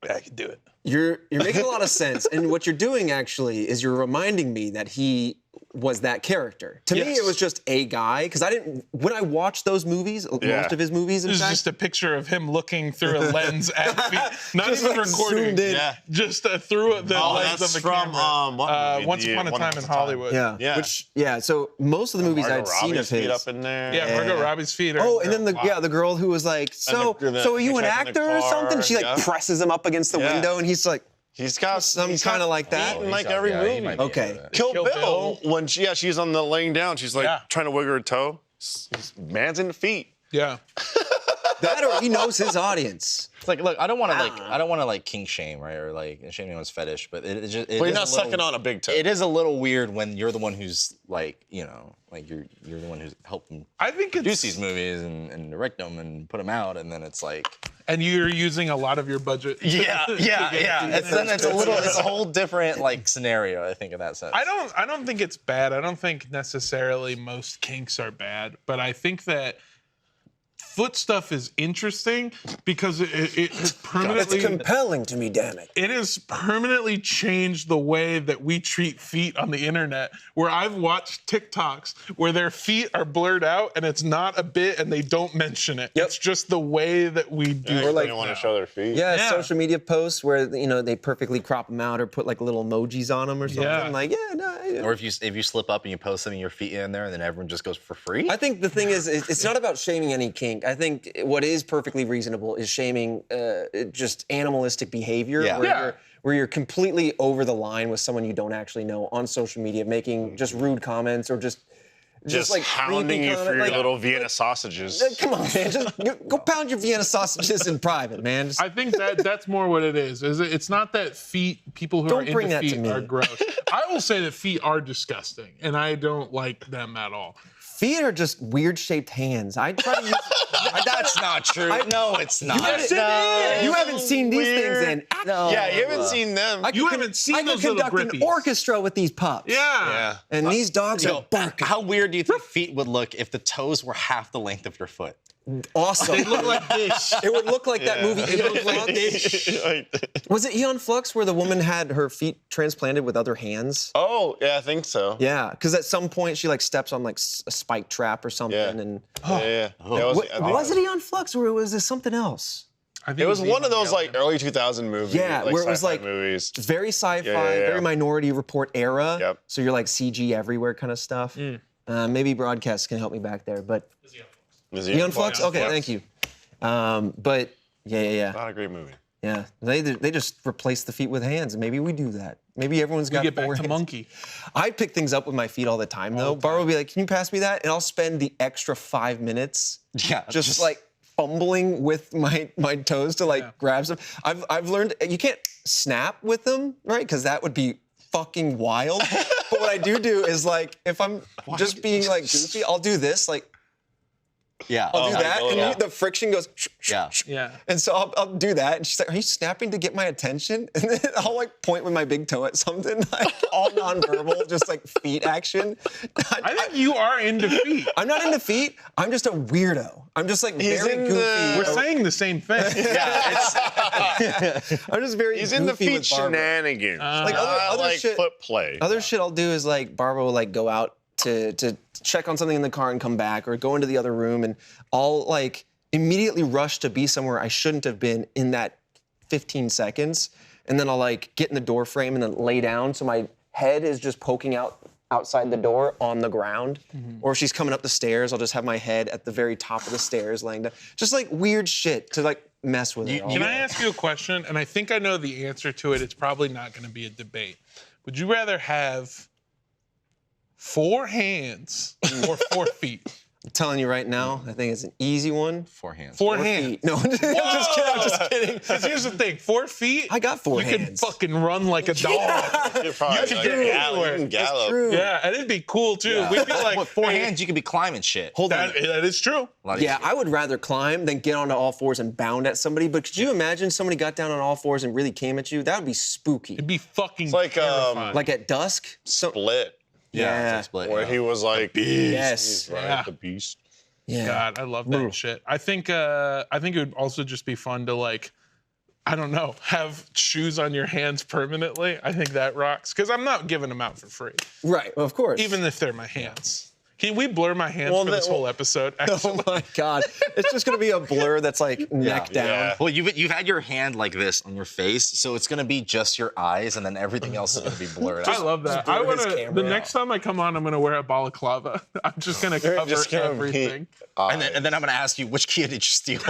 C: "Yeah, I can do it."
A: You're making a lot of sense, and what you're doing actually is you're reminding me that he was that character. To me,
C: Yes.
A: it was just a guy because when I watched those movies, most of his movies, in
C: This is
A: fact,
C: just a picture of him looking through a lens at feet, not
A: Just,
C: even
A: like,
C: recording.
A: zoomed in.
D: Yeah.
C: Just through the lens
D: that's
C: of the
D: from,
C: camera.
D: what movie?
C: Once Upon a Time in Hollywood.
A: Yeah. So most of the movies
D: Margot
A: I'd seen of
D: Robbie's feet
A: his.
D: up in there.
C: Yeah, Margot Robbie's feet. Are,
A: Oh, and then the girl who was like, so are you an
D: hitchhiking in the
A: actor or something?
D: car,
A: She like presses him up against the window, and he's like,
D: He's got
A: Some kinda like that?
D: feet in like every movie.
A: Okay.
D: Kill
C: Kill
D: Bill.
C: Bill.
D: When she's on the laying down, she's like trying to wiggle her toe. Man's in the feet.
C: yeah.
A: that or he knows his audience.
B: It's like, look, I don't want to like kink shame, right, or like shame anyone's fetish, but it just.
D: But you're not sucking on a big toe.
B: It is a little weird when you're the one who's like, like you're the one who's helping
C: I think it's
B: produce these movies and direct them and put them out, and then it's like.
C: and you're using a lot of your budget.
B: Yeah. It's a whole different like scenario, I think, in that sense.
C: I don't think it's bad. I don't think necessarily most kinks are bad, but I think that foot stuff is interesting because it permanently.
A: It's compelling to me, damn it.
C: It has permanently changed the way that we treat feet on the internet, where I've watched TikToks where their feet are blurred out and it's not a bit and they don't mention it.
A: Yep.
C: It's just the way that we do it.
D: Or like, they don't want to show their feet.
A: Yeah, social media posts where they perfectly crop them out or put like little emojis on them or something.
C: Yeah.
A: Like,
B: Or if you slip up and you post something, your feet in there, and then everyone just goes for free.
A: I think the thing is, it's not about shaming any kink. I think what is perfectly reasonable is shaming just animalistic behavior, where you're completely over the line with someone you don't actually know on social media, making just rude comments or just like
D: hounding you for your little Vienna sausages.
A: Come on, man. Just go pound your Vienna sausages in private, man. Just,
C: I think that's more what it is. It's not that people who
A: Don't
C: are
A: bring
C: into
A: that to
C: feet
A: me.
C: are gross. I will say that feet are disgusting, and I don't like them at all.
A: feet are just weird shaped hands. I try to use.
B: That's not true. No, it's not.
A: You haven't seen these things in.
D: Yeah, you haven't seen them.
C: You haven't seen
A: I
C: those
A: can
C: little
A: conduct an
C: grippies.
A: orchestra with these pups.
C: Yeah.
A: And these dogs are barking.
B: How weird do you think feet would look if the toes were half the length of your foot?
A: Awesome.
C: They look like this.
A: It would look like that movie Eon Flux. Was it Eon Flux where the woman had her feet transplanted with other hands?
D: Oh, yeah, I think so.
A: Yeah, because at some point she like steps on like a spike trap or something,
D: Yeah.
A: and
D: Yeah.
A: was it Eon Flux or was this something else?
C: I think
D: It was one of those
C: Evangelion.
D: like early 2000 movies.
A: Yeah, where it was
D: sci-fi
A: like
D: movies.
A: very sci-fi,
D: Yeah, yeah, yeah.
A: very Minority Report era.
D: Yep.
A: So you're like CG everywhere kind of stuff. Maybe broadcasts can help me back there, but
D: Is
A: Eon Flux. Okay, thank you. But yeah.
D: Not a great movie.
A: Yeah, they just replace the feet with hands. Maybe we do that. Maybe everyone's got
C: Get back
A: four
C: to
A: hands.
C: monkey.
A: I pick things up with my feet all the time, though. Barbara will be like, "Can you pass me that?" And I'll spend the extra 5 minutes, just like fumbling with my toes to like grab some. I've learned you can't snap with them, right? Because that would be fucking wild. But what I do is like if I'm just being like goofy, I'll do this like.
B: Yeah.
A: I'll do that, and
B: yeah.
A: the friction goes.
B: Yeah.
C: Yeah.
A: And so I'll do that, and she's like, "Are you snapping to get my attention?" And then I'll like point with my big toe at something, like all nonverbal, just like feet action.
C: I think you are into feet.
A: I'm not into feet. I'm just a weirdo. I'm just like very
D: in
A: goofy.
C: We're saying the same thing.
A: I'm just very.
D: He's in the
A: goofy
D: feet
A: with Barbara.
D: shenanigans.
A: Like
D: Not
A: other
D: like
A: shit-
D: foot play.
A: Other shit I'll do is like Barbara will like go out to check on something in the car and come back, or go into the other room, and I'll like immediately rush to be somewhere I shouldn't have been in that 15 seconds, and then I'll like get in the door frame and then lay down so my head is just poking out outside the door on the ground. Or if she's coming up the stairs, I'll just have my head at the very top of the stairs laying down. Just like weird shit to like mess with it.
C: Can I ask you a question? And I think I know the answer to it. It's probably not going to be a debate. Would you rather have 4 hands or 4 feet?
A: I'm telling you right now, I think it's an easy one.
B: 4 hands.
C: 4 hands.
A: No, I'm just kidding.
C: Because here's the thing, 4 feet.
A: I got 4
C: you
A: hands.
C: can fucking run like a dog.
D: You're probably
C: You can get anywhere.
D: you can gallop.
A: True.
C: Yeah, and it'd be cool too. We'd be like,
B: With 4
C: hey,
B: hands, you could be climbing shit.
A: Hold on.
C: that is true.
B: A lot of
A: Yeah,
B: shit.
A: I would rather climb than get onto all fours and bound at somebody. But could you imagine somebody got down on all fours and really came at you? That would be spooky.
C: It'd be fucking
D: like,
C: terrifying.
A: Like at dusk?
D: Split.
A: Yeah.
B: it's a split,
D: Where
B: yeah.
D: he was like, beast.
A: Yes.
D: He's right,
C: Yeah.
D: the beast.
A: Yeah.
C: God, I love that shit. I think it would also just be fun to like, I don't know, have shoes on your hands permanently. I think that rocks. Because I'm not giving them out for free,
A: Right, of course.
C: even if they're my hands. Can we blur my hands
D: Well,
C: for this
D: the-
C: whole episode?
A: Oh
C: Actually?
A: my God. It's just going to be a blur that's like neck down.
D: Yeah.
B: Well, you've had your hand like this on your face, so it's gonna be just your eyes, and then everything else is gonna be blurred.
C: I love that. I
A: blur his
C: wanna.
A: camera
C: The
A: out.
C: next time I come on, I'm gonna wear a balaclava. I'm just gonna cover
D: just gonna be-
C: everything.
B: And then I'm gonna ask you, which Kia did you steal?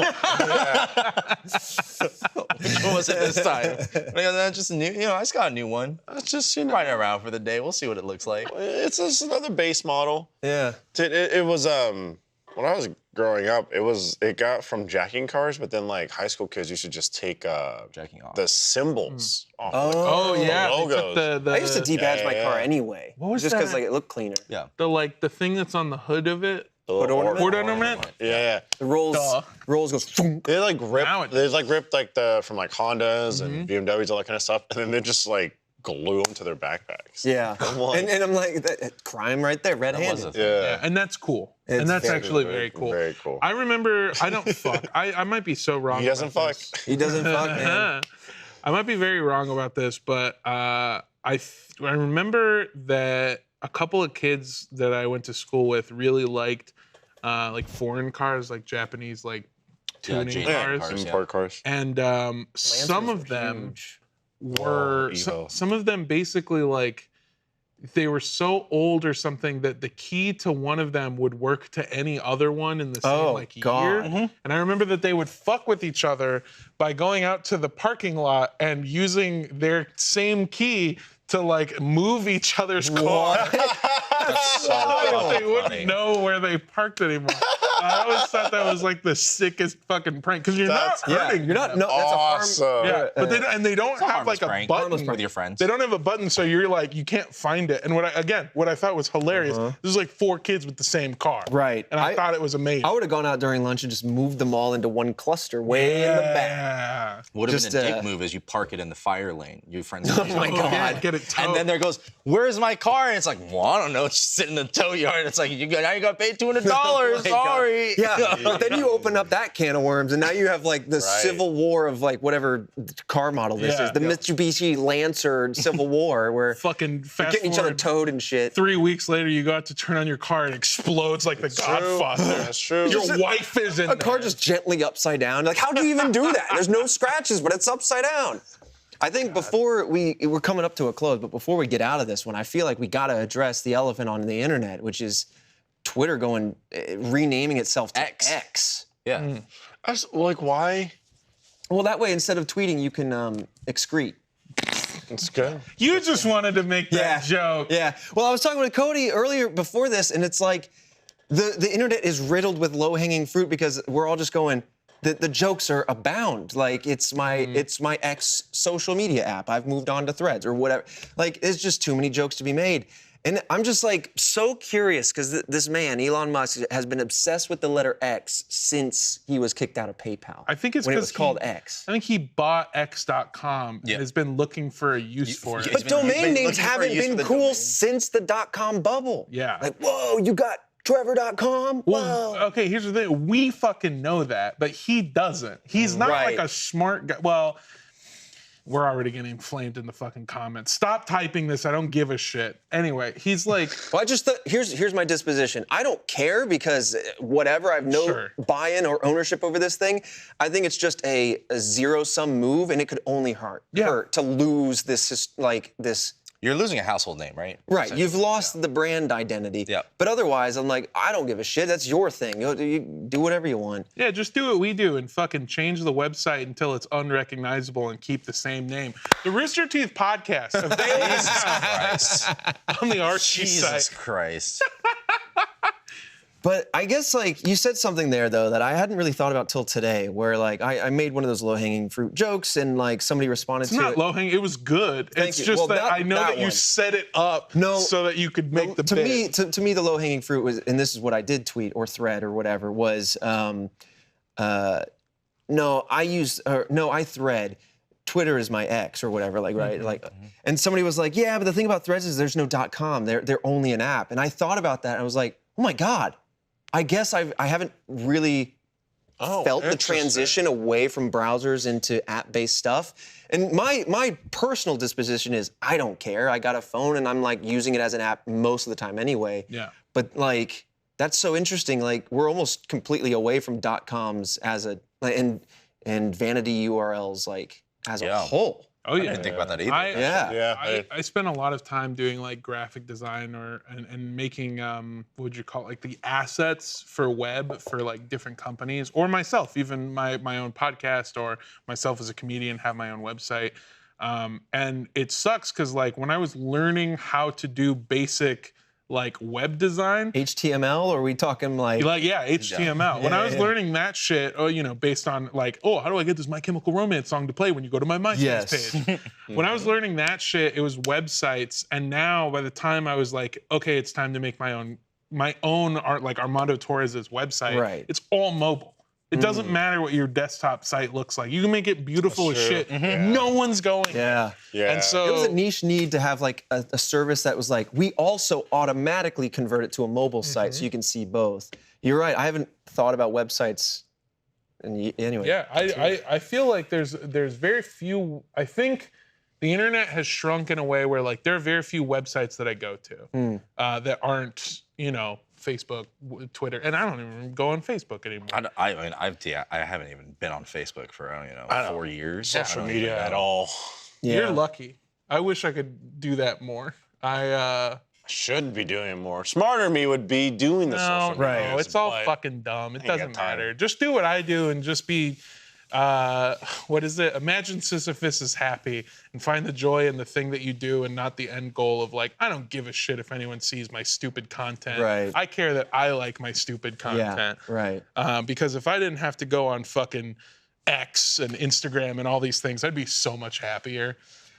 B: Which one was it this time? That's just a new. I just got a new one.
D: It's just,
B: Riding around for the day. We'll see what it looks like.
D: it's just another base model.
A: Yeah.
D: It was when I was growing up, it got from jacking cars, but then like high school kids used to just take
B: Jacking off.
D: the symbols off.
C: Oh yeah, they
D: logos.
C: took the
A: I used to debadge
D: Yeah,
A: my
D: yeah,
A: car
D: yeah.
A: anyway.
C: What was
A: just because
C: that?
A: like it looked cleaner.
B: Yeah.
C: the thing that's on the hood of it.
D: The little
A: ornament?
C: Port ornament.
D: Yeah.
A: The rolls goes thunk.
D: They like
C: Now
D: ripped.
C: it-
D: They like ripped like from like Hondas and BMWs, all that kind of stuff, and then they just like glue them to their backpacks.
A: Yeah.
D: like-
A: And I'm like, crime right there, red-handed.
B: was a-
D: Yeah.
C: And that's cool.
A: It's
C: and that's
A: very,
C: actually very cool.
D: Very cool.
C: I remember. I don't fuck. I might be so wrong.
D: He doesn't
C: about
D: fuck.
C: this.
A: He doesn't fuck, man.
C: I might be very wrong about this, but I remember that a couple of kids that I went to school with really liked like foreign cars, like Japanese like tuning
B: J-
C: cars.
B: cars.
D: Import cars.
C: And some of them
A: Huge.
C: were
D: Evo.
C: some of them basically like they were so old or something that the key to one of them would work to any other one in the same
A: Oh,
C: like
A: God.
C: year. And I remember that they would fuck with each other by going out to the parking lot and using their same key to like move each other's car.
B: That's so
C: They
B: fucking
C: wouldn't
B: funny.
C: know where they parked anymore. I always thought that was like the sickest fucking prank because you're
D: That's-
C: not
A: Yeah,
C: hurting.
A: you're not.
C: them.
A: No, that's a
D: Awesome.
A: harm.
C: Yeah, but they don't
B: It's a
C: have
B: harmless
C: like a
B: prank.
C: button
B: With your friends.
C: They don't have a button, so you're like you can't find it. And what I thought was hilarious. There's like 4 kids with the same car.
A: Right.
C: And I thought it was amazing.
A: I would have gone out during lunch and just moved them all into one cluster way in the back.
C: Yeah.
B: Would have
A: Just,
B: been a dick move is you park it in the fire lane. Your friends.
A: Oh my God.
C: Get it towed.
B: And then there goes, "Where's my car?" And it's like, "Well, I don't know. It's just sitting in the tow yard." It's like, now you got paid $200.
A: Oh my God.
B: Sorry.
A: Yeah, but then you open up that can of worms, and now you have like the Civil War of like whatever car model this
C: Yeah.
A: is, the Mitsubishi Lancer Civil War, where
C: fucking fast
A: getting each other
C: forward
A: towed and shit.
C: 3 weeks later, you go out to turn on your car and it explodes like the Godfather.
D: That's true.
C: Your wife is in
A: A car
C: there.
A: just gently upside down. Like, how do you even do that? There's no scratches, but it's upside down. I think before we're coming up to a close, but before we get out of this one, I feel like we got to address the elephant on the internet, which is Twitter renaming itself to X.
B: Yeah.
D: Like, why?
A: Well, that way, instead of tweeting, you can excrete.
D: It's good.
C: You just wanted to make that joke.
A: Yeah. Well, I was talking with Cody earlier before this, and it's like the internet is riddled with low-hanging fruit because we're all just going, the jokes are abound. Like, it's my X social media app. I've moved on to Threads or whatever. Like, there's just too many jokes to be made. And I'm just like so curious because this man, Elon Musk, has been obsessed with the letter X since he was kicked out of PayPal.
C: I think it's
A: when it
C: because
A: was called X.
C: I think he bought X.com
B: Yeah.
C: and has been looking for a use for it.
A: But
B: He's been
A: domain names
B: looking for a
A: haven't
B: use for
A: been
B: the
A: cool
B: domain.
A: since the .com bubble.
C: Yeah.
A: Like, whoa, you got Trevor.com?
C: Well,
A: Whoa.
C: okay, here's the thing. We fucking know that, but he doesn't. He's not
A: Right.
C: like a smart guy. Well, we're already getting flamed in the fucking comments. Stop typing this. I don't give a shit. Anyway, he's like,
A: Well, I just thought, here's my disposition. I don't care because whatever, I have no
C: Sure.
A: buy-in or ownership over this thing. I think it's just a zero-sum move, and it could only hurt to lose this
B: You're losing a household name, right?
A: Right, you've lost the brand identity.
B: Yeah.
A: But otherwise, I'm like, I don't give a shit. That's your thing. You do whatever you want.
C: yeah, just do what we do and fucking change the website until it's unrecognizable and keep the same name. The Rooster Teeth podcast available on the Archie
B: Jesus
C: site.
B: Christ.
A: But I guess like you said something there though that I hadn't really thought about till today, where like I made one of those low-hanging fruit jokes and like somebody responded
C: It's
A: to
C: not
A: it.
C: low hanging. It was good.
A: Thank
C: It's
A: you.
C: just
A: Well,
C: that I know that you
A: one.
C: set it up
A: No,
C: so that you could make the
A: to
C: bit.
A: me, to me, the low-hanging fruit was, and this is what I did tweet or thread or whatever, was I thread. Twitter is my ex or whatever, like right, like, and somebody was like, yeah, but the thing about Threads is there's no .com. They're only an app, and I thought about that. And I was like, oh my god, I guess I haven't really felt the transition away from browsers into app-based stuff. And my personal disposition is I don't care. I got a phone and I'm like using it as an app most of the time anyway.
C: Yeah.
A: But like that's so interesting. Like we're almost completely away from .coms as a and vanity URLs like as a whole.
C: Oh yeah.
B: I didn't think about that either.
C: I spent a lot of time doing like graphic design and making what would you call it, like the assets for web for like different companies or myself, even my own podcast or myself as a comedian have my own website. And it sucks because like when I was learning how to do basic like web design.
A: HTML, or are we talking like
C: HTML. When I was learning that shit, based on like, how do I get this My Chemical Romance song to play when you go to my MySpace page? When I was learning that shit, it was websites. And now by the time I was like, okay, it's time to make my own art, like Armando Torres's website,
A: Right.
C: it's all mobile. It doesn't matter what your desktop site looks like. You can make it beautiful as shit. No one's going.
A: Yeah.
C: And so
A: it was a niche need to have like a service that was like, we also automatically convert it to a mobile site so you can see both. You're right. I haven't thought about websites. Anyway.
C: Yeah, I feel like there's very few. I think the internet has shrunk in a way where like there are very few websites that I go to that aren't Facebook, Twitter, and I don't even go on Facebook anymore.
B: I haven't even been on Facebook for 4 years.
D: Social media at all.
A: Yeah.
C: You're lucky. I wish I could do that more. I
D: should be doing it more. Smarter me would be doing the social media.
C: No, it's all fucking dumb. It doesn't matter. Just do what I do and just be, what is it? Imagine Sisyphus is happy and find the joy in the thing that you do and not the end goal of like, I don't give a shit if anyone sees my stupid content.
A: Right.
C: I care that I like my stupid content.
A: Right.
C: Because if I didn't have to go on fucking X and Instagram and all these things, I'd be so much happier.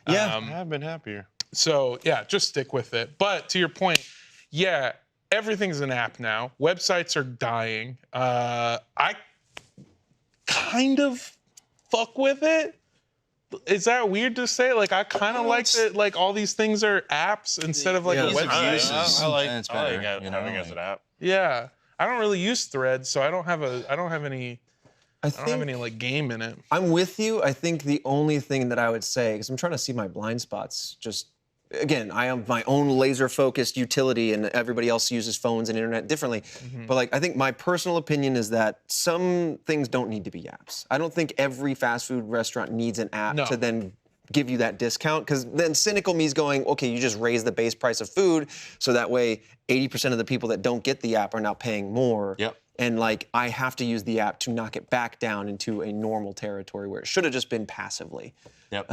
A: Yeah.
D: I have been happier.
C: So yeah, just stick with it. But to your point, yeah, everything's an app now. Websites are dying. I kind of fuck with it. Is that weird to say? Like I kind of like that. Like all these things are apps instead of like a
B: Ease of
C: website.
B: use is-
D: I like
B: it's better,
D: having it as an app.
C: Yeah, I don't really use Threads, so I don't have any like game in it.
A: I'm with you. I think the only thing that I would say, because I'm trying to see my blind spots, just again, I am my own laser-focused utility, and everybody else uses phones and internet differently. But like, I think my personal opinion is that some things don't need to be apps. I don't think every fast food restaurant needs an app to then give you that discount, because then cynical me is going, okay, you just raise the base price of food, so that way 80% of the people that don't get the app are now paying more.
B: Yep.
A: And like, I have to use the app to knock it back down into a normal territory where it should have just been passively.
B: Yep.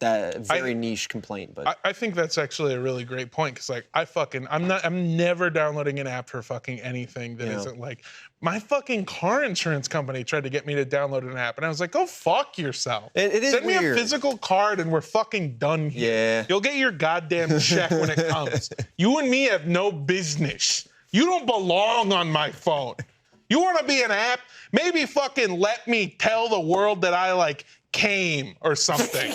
A: that very niche complaint. But
C: I think that's actually a really great point because like I'm never downloading an app for fucking anything that isn't like my fucking car insurance company tried to get me to download an app and I was like, go fuck yourself.
A: It is
C: Send me a
A: weird.
C: physical card and we're fucking done here.
A: Yeah.
C: You'll get your goddamn check when it comes. You and me have no business. You don't belong on my phone. You want to be an app? Maybe fucking let me tell the world that I like came or something.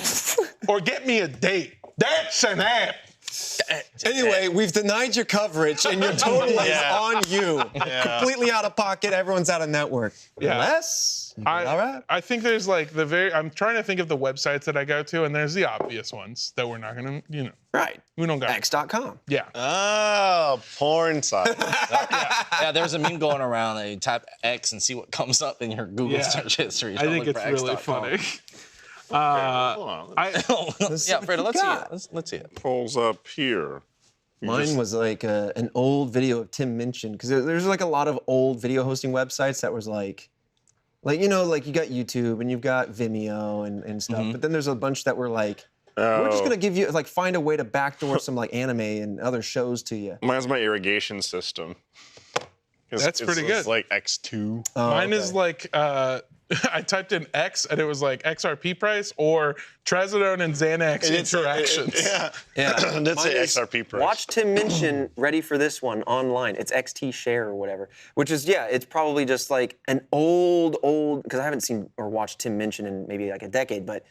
C: Or get me a date. That's an app.
A: anyway, we've denied your coverage, and your total is on you. Completely out of pocket. Everyone's out of network.
C: Yeah.
A: Unless, all right.
C: I think there's like I'm trying to think of the websites that I go to, and there's the obvious ones that we're not gonna,
A: Right.
C: we don't got.
A: X.com.
C: Yeah.
D: Oh, porn site.
B: Yeah, there's a meme going around that you type X and see what comes up in your Google search history.
C: I think it's really funny.
D: Hold on.
B: Yeah, Fredo, let's see it. Let's see it.
D: Pulls up here.
A: Mine was like an old video of Tim Minchin, because there's like a lot of old video hosting websites that was like you got YouTube and you've got Vimeo and stuff, but then there's a bunch that were like, we're just gonna give you find a way to backdoor some like anime and other shows to you.
D: Mine's my irrigation system.
C: That's pretty good.
D: It's like X2.
C: Mine is like I typed in X and it was like XRP price or Trazodone and Xanax interactions.
A: Yeah.
D: Let's say XRP price.
A: Watch Tim Minchin ready for this one online. It's XT Share or whatever, which is, it's probably just like an old, because I haven't seen or watched Tim Minchin in maybe like a decade, but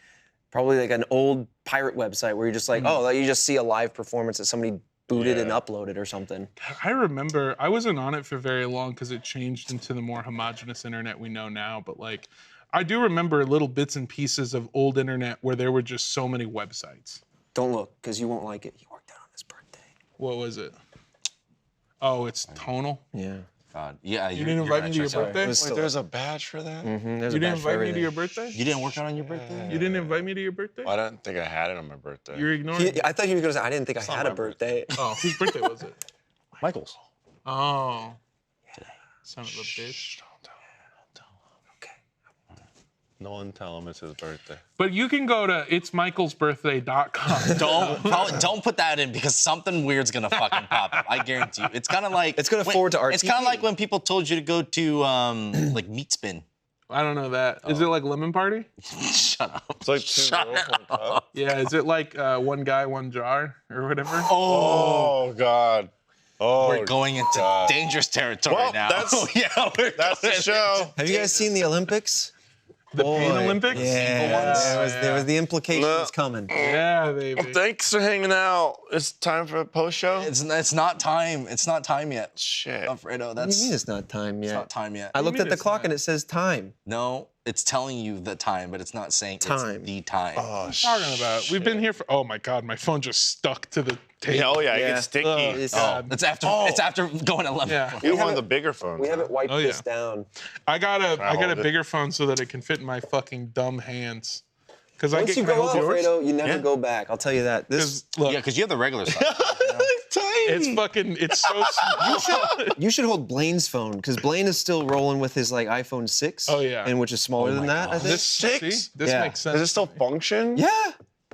A: probably like an old pirate website where you're just like, you just see a live performance that somebody booted and uploaded or something.
C: I remember, I wasn't on it for very long because it changed into the more homogenous internet we know now, but like, I do remember little bits and pieces of old internet where there were just so many websites.
A: Don't look, because you won't like it. You worked out on his birthday.
C: What was it? Oh, it's tonal?
A: Yeah.
B: God. Yeah,
C: You didn't invite me to your birthday?
D: Wait, there's a badge for that?
A: There's
C: You
A: a
C: didn't
A: badge for
C: invite me to
A: everything.
C: your birthday?
B: You didn't work out on your birthday?
C: You didn't invite me to your birthday?
D: Well, I don't think I had it on my birthday.
C: You're ignoring me.
A: I thought you were going to say, I didn't think I had a
D: my
A: birthday.
C: Oh, whose birthday was it?
B: Michael's.
C: Oh. Son of a bitch.
D: No one tell him it's his birthday.
C: But you can go to itsmichaelsbirthday.com.
B: Don't put that in because something weird's gonna fucking pop up. I guarantee you. It's kind of like
A: It's gonna forward to
B: It's kind of like when people told you to go to like Meat Spin.
C: I don't know that. Is it like Lemon Party?
B: Shut up.
D: It's like two girls, one cup.
C: Yeah, is it like one guy, one jar or whatever?
D: Oh, God. Oh,
B: We're going into dangerous territory
D: Well,
B: now.
D: that's the show.
A: Have you guys seen the Olympics?
C: The Pain Olympics?
A: Yeah, there was the implications coming.
C: Yeah, baby.
D: Thanks for hanging out. It's time for a post show.
B: It's not time. It's not time yet.
D: Shit.
B: Alfredo,
A: What do you mean it's not time yet?
B: it's not time yet.
A: I looked
C: mean
A: at the
C: it's
A: clock
C: not?
A: and it says time.
B: No, it's telling you the time, but it's not saying
A: Time.
B: it's the time.
D: Oh,
C: Talking about. We've been here for. Oh my God, my phone just stuck to the table.
D: Yeah, oh, yeah, it
A: Yeah.
D: gets sticky.
A: It's-
B: It's after going to lemon.
C: Yeah.
D: Get one of the bigger phones.
A: We haven't wiped
C: Oh, yeah.
A: this down.
C: I got a
D: hold it.
C: bigger phone so that it can fit in my fucking dumb hands. Because I
A: Once
C: get
A: you
C: can I
A: go
C: hold
A: up,
C: yours?
A: Fredo, you never
D: Yeah.
A: go back. I'll tell you that. This
C: 'Cause, look,
B: Yeah, because you have the regular size.
C: it's fucking. It's so small.
A: you should hold Blaine's phone, because Blaine is still rolling with his like iPhone 6.
C: Oh, yeah.
A: And which is smaller than that, I think.
C: This
D: Six?
C: This
A: Yeah.
C: makes sense.
D: Does it still function?
A: Yeah.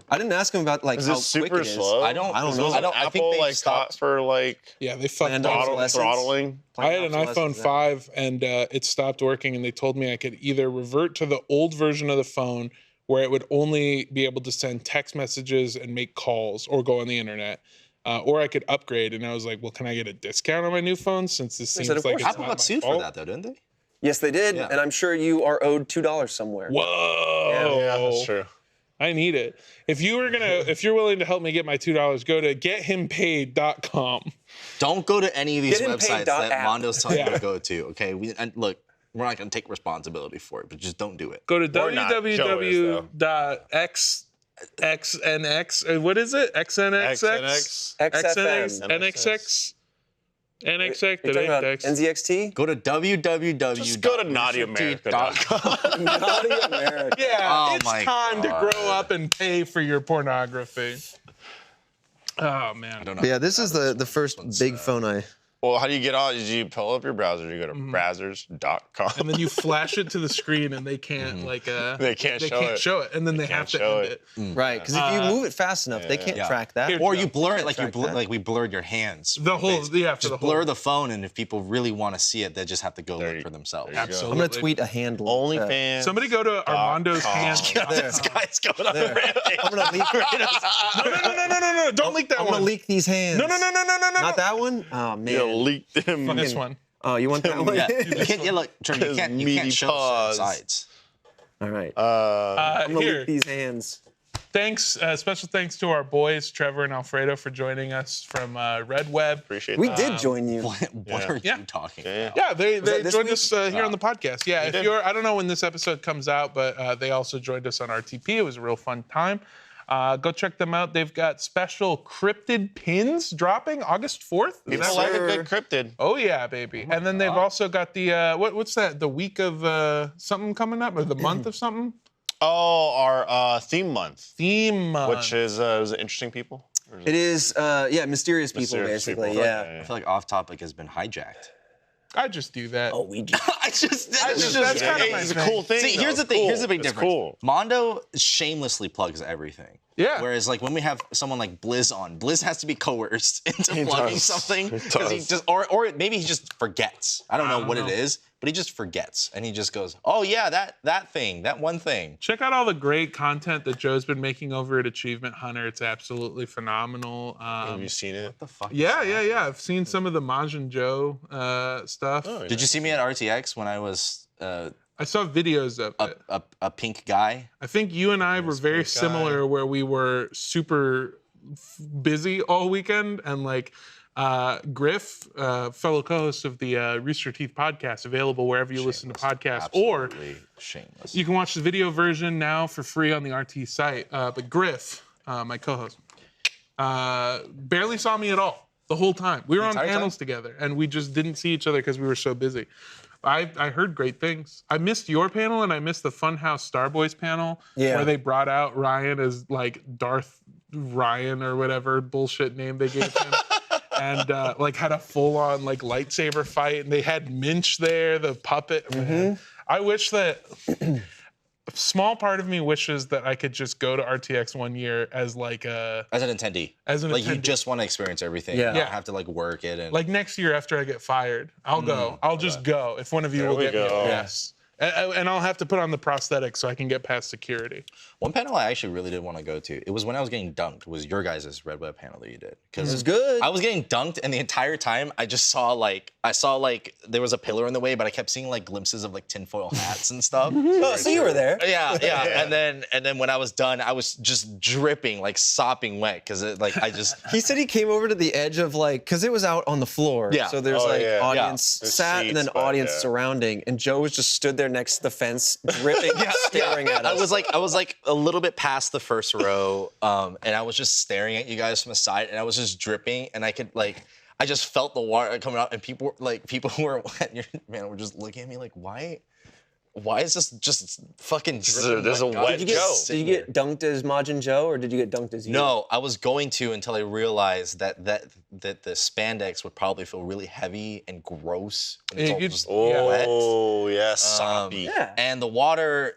A: I didn't ask him about like
D: Is
A: how
D: it super
A: quick it is.
D: slow?
B: I don't
A: know.
B: I don't. I think
D: Apple
B: they
D: like
B: stopped.
D: stopped for like
C: Yeah, they fucked
A: Planned
C: up.
A: obsolescence.
D: throttling.
C: I had an
A: Planned
C: iPhone
A: obsolescence,
C: 5 and it stopped working, and they told me I could either revert to the old version of the phone where it would only be able to send text messages and make calls or go on the internet, or I could upgrade. And I was like, well, can I get a discount on my new phone since this seems
A: said, of
C: like
A: course.
C: it's
B: Apple
C: not
B: got
C: my
B: sued for
C: fault?
B: that though, didn't they?
A: Yes, they did.
B: Yeah.
A: And I'm sure you are owed $2 somewhere.
C: Whoa!
D: Yeah, that's true.
C: I need it. If you're willing to help me get my $2, go to gethimpaid.com.
B: Don't go to any of these websites that
A: GetHimPaid.app.
B: Mondo's telling you
C: Yeah.
B: to go to. Okay, and look, we're not going to take responsibility for it, but just don't do it.
C: Go to
D: Or not. Joe is, though.
C: www.xnx. What is it? XNXX.
D: XNX.
C: NXX. NXX.
A: You're talking about
C: NXX.
A: NZXT?
B: Go to www.
D: Just go to naughtyamerica.com.
A: Naughty America.
C: Yeah,
B: Oh
C: it's
B: my
C: time to
B: God.
C: grow up and pay for your pornography. Oh man.
B: I don't know.
A: But yeah, this is the first big phone I
D: Well, how do you get on? Did you pull up your browser? Do you go to browsers.com?
C: And then you flash it to the screen, and they can't
D: They can't show it.
C: and then they have to end it.
A: Right, because if you move it fast enough, they can't track that.
B: Or you blur it
A: Track that.
B: like we blurred your hands.
C: The whole,
B: face.
C: yeah, for
B: Just
C: the whole.
B: blur the phone, and if people really want to see it, they just have to go look for themselves.
D: there you go.
C: Absolutely.
A: I'm gonna tweet a handle.
D: OnlyFans.
C: Somebody go to Armando's hands.
B: This guy's going on
A: There.
B: a rampage.
A: I'm gonna leak.
C: No! Don't leak that
A: I'm
C: one.
A: gonna leak these hands.
C: No!
A: Not that one. Oh man.
D: You leaked them.
C: This one.
A: Oh, you want that one?
B: Yeah, you can't. Look, Trevor, you can't
D: meaty
B: show
D: paws.
B: sides.
A: All right.
C: Here.
A: I'm gonna leak these hands.
C: Thanks, special thanks to our boys, Trevor and Alfredo, for joining us from Red Web.
D: Appreciate
A: We
D: that.
A: did join you.
B: What are
C: Yeah.
B: you talking
D: Yeah.
B: about?
C: Yeah, they
A: this
C: joined
A: week?
C: us here on the podcast. Yeah, if
D: did.
C: you're, I don't know when this episode comes out, but they also joined us on RTP. It was a real fun time. Go check them out. They've got special cryptid pins dropping August 4th. Is
D: People
C: that
D: like
C: right?
D: a good cryptid.
C: Oh yeah, baby. And then they've also got the what's that? The week of something coming up, or the month of something?
D: Oh, our theme month,
C: Theme month.
D: which is was it Interesting People? Or is
A: It is, mysterious people,
D: Mysterious
A: basically.
D: People?
A: Yeah.
B: I feel like Off Topic has been hijacked.
C: I just do that.
A: Oh, we do.
C: that's kind of my
D: It's a
C: thing.
D: cool thing.
B: See,
D: though.
B: here's the
D: It's
B: thing.
D: cool.
B: Here's the big
D: It's
B: difference.
D: Cool.
B: Mondo shamelessly plugs everything.
C: Yeah.
B: Whereas, like, when we have someone like Blizz on, Blizz has to be coerced into
D: He
B: plugging
D: does.
B: something
D: He
B: because he
D: does.
B: just, or maybe he just forgets. I don't know what
C: know.
B: it is, but he just forgets and he just goes, "Oh yeah, that one thing."
C: Check out all the great content that Joe's been making over at Achievement Hunter. It's absolutely phenomenal.
D: Have you seen it?
B: What the fuck?
C: Yeah. I've seen some of the Majin Joe stuff.
D: Oh,
B: Did you see me at RTX when I was
C: I saw videos of it.
B: a pink guy?
C: I think you and I were very
D: pink guy.
C: similar, where we were super busy all weekend, and like Griff, fellow co-host of the Rooster Teeth podcast, available wherever you listen to podcasts, or
B: Absolutely shameless.
C: you can watch the video version now for free on the RT site. But Griff, my co-host, barely saw me at all the whole time. We were on
B: entire
C: panels together, and we just didn't see each other because we were so busy. I heard great things. I missed your panel, and I missed the Funhouse Starboys panel,
A: Yeah.
C: where they brought out Ryan as like Darth Ryan or whatever bullshit name they gave him. And like had a full-on like lightsaber fight, and they had Minch there, the puppet. Man. I wish that a small part of me wishes that I could just go to RTX one year as like a
B: As an attendee.
C: As an
B: like you
C: attendee.
B: just want to experience everything.
A: Yeah.
B: You don't
C: Yeah.
B: have to like work it and
C: like next year after I get fired. I'll go. I'll just go if one of you
D: There
C: will
D: we
C: get me a
D: go.
C: pass. And I'll have to put on the prosthetic so I can get past security.
B: One panel I actually really did want to go to. It was when I was getting dunked. Was your guys' Red Web panel that you did?
A: It
B: Because
A: was good.
B: I was getting dunked, and the entire time I just saw like there was a pillar in the way, but I kept seeing like glimpses of like tinfoil hats and stuff.
A: Oh, so you were there.
B: Yeah. And then when I was done, I was just dripping, like sopping wet, because I just
A: He said he came over to the edge of like, because it was out on the floor.
B: Yeah.
A: So there's
D: Oh,
A: like
D: yeah.
A: audience
D: There's
A: sat and then
D: seats, but
A: audience
D: yeah.
A: surrounding, and Joe was just stood there next to the fence, dripping, staring at us.
B: I was like a little bit past the first row, and I was just staring at you guys from the side, and I was just dripping, and I just felt the water coming out, and people who were were just looking at me like, why is this just fucking dripping?
D: There's a
B: God,
D: wet
A: Did you
D: Joe.
A: get, did you get dunked as Majin Joe, or did you get dunked as you?
B: No, I was going to until I realized that the spandex would probably feel really heavy and gross when it's
C: Yeah,
B: all
C: you
B: just
C: just-
B: wet.
D: Oh, yeah, soppy.
A: Yeah.
B: And the water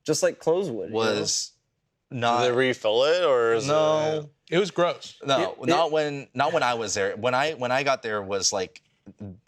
A: Just like clothes would.
B: was
D: Did
B: not.
D: they refill it, or is
B: No,
C: It was gross.
B: no,
A: It-
B: not when I was there. When I got there was like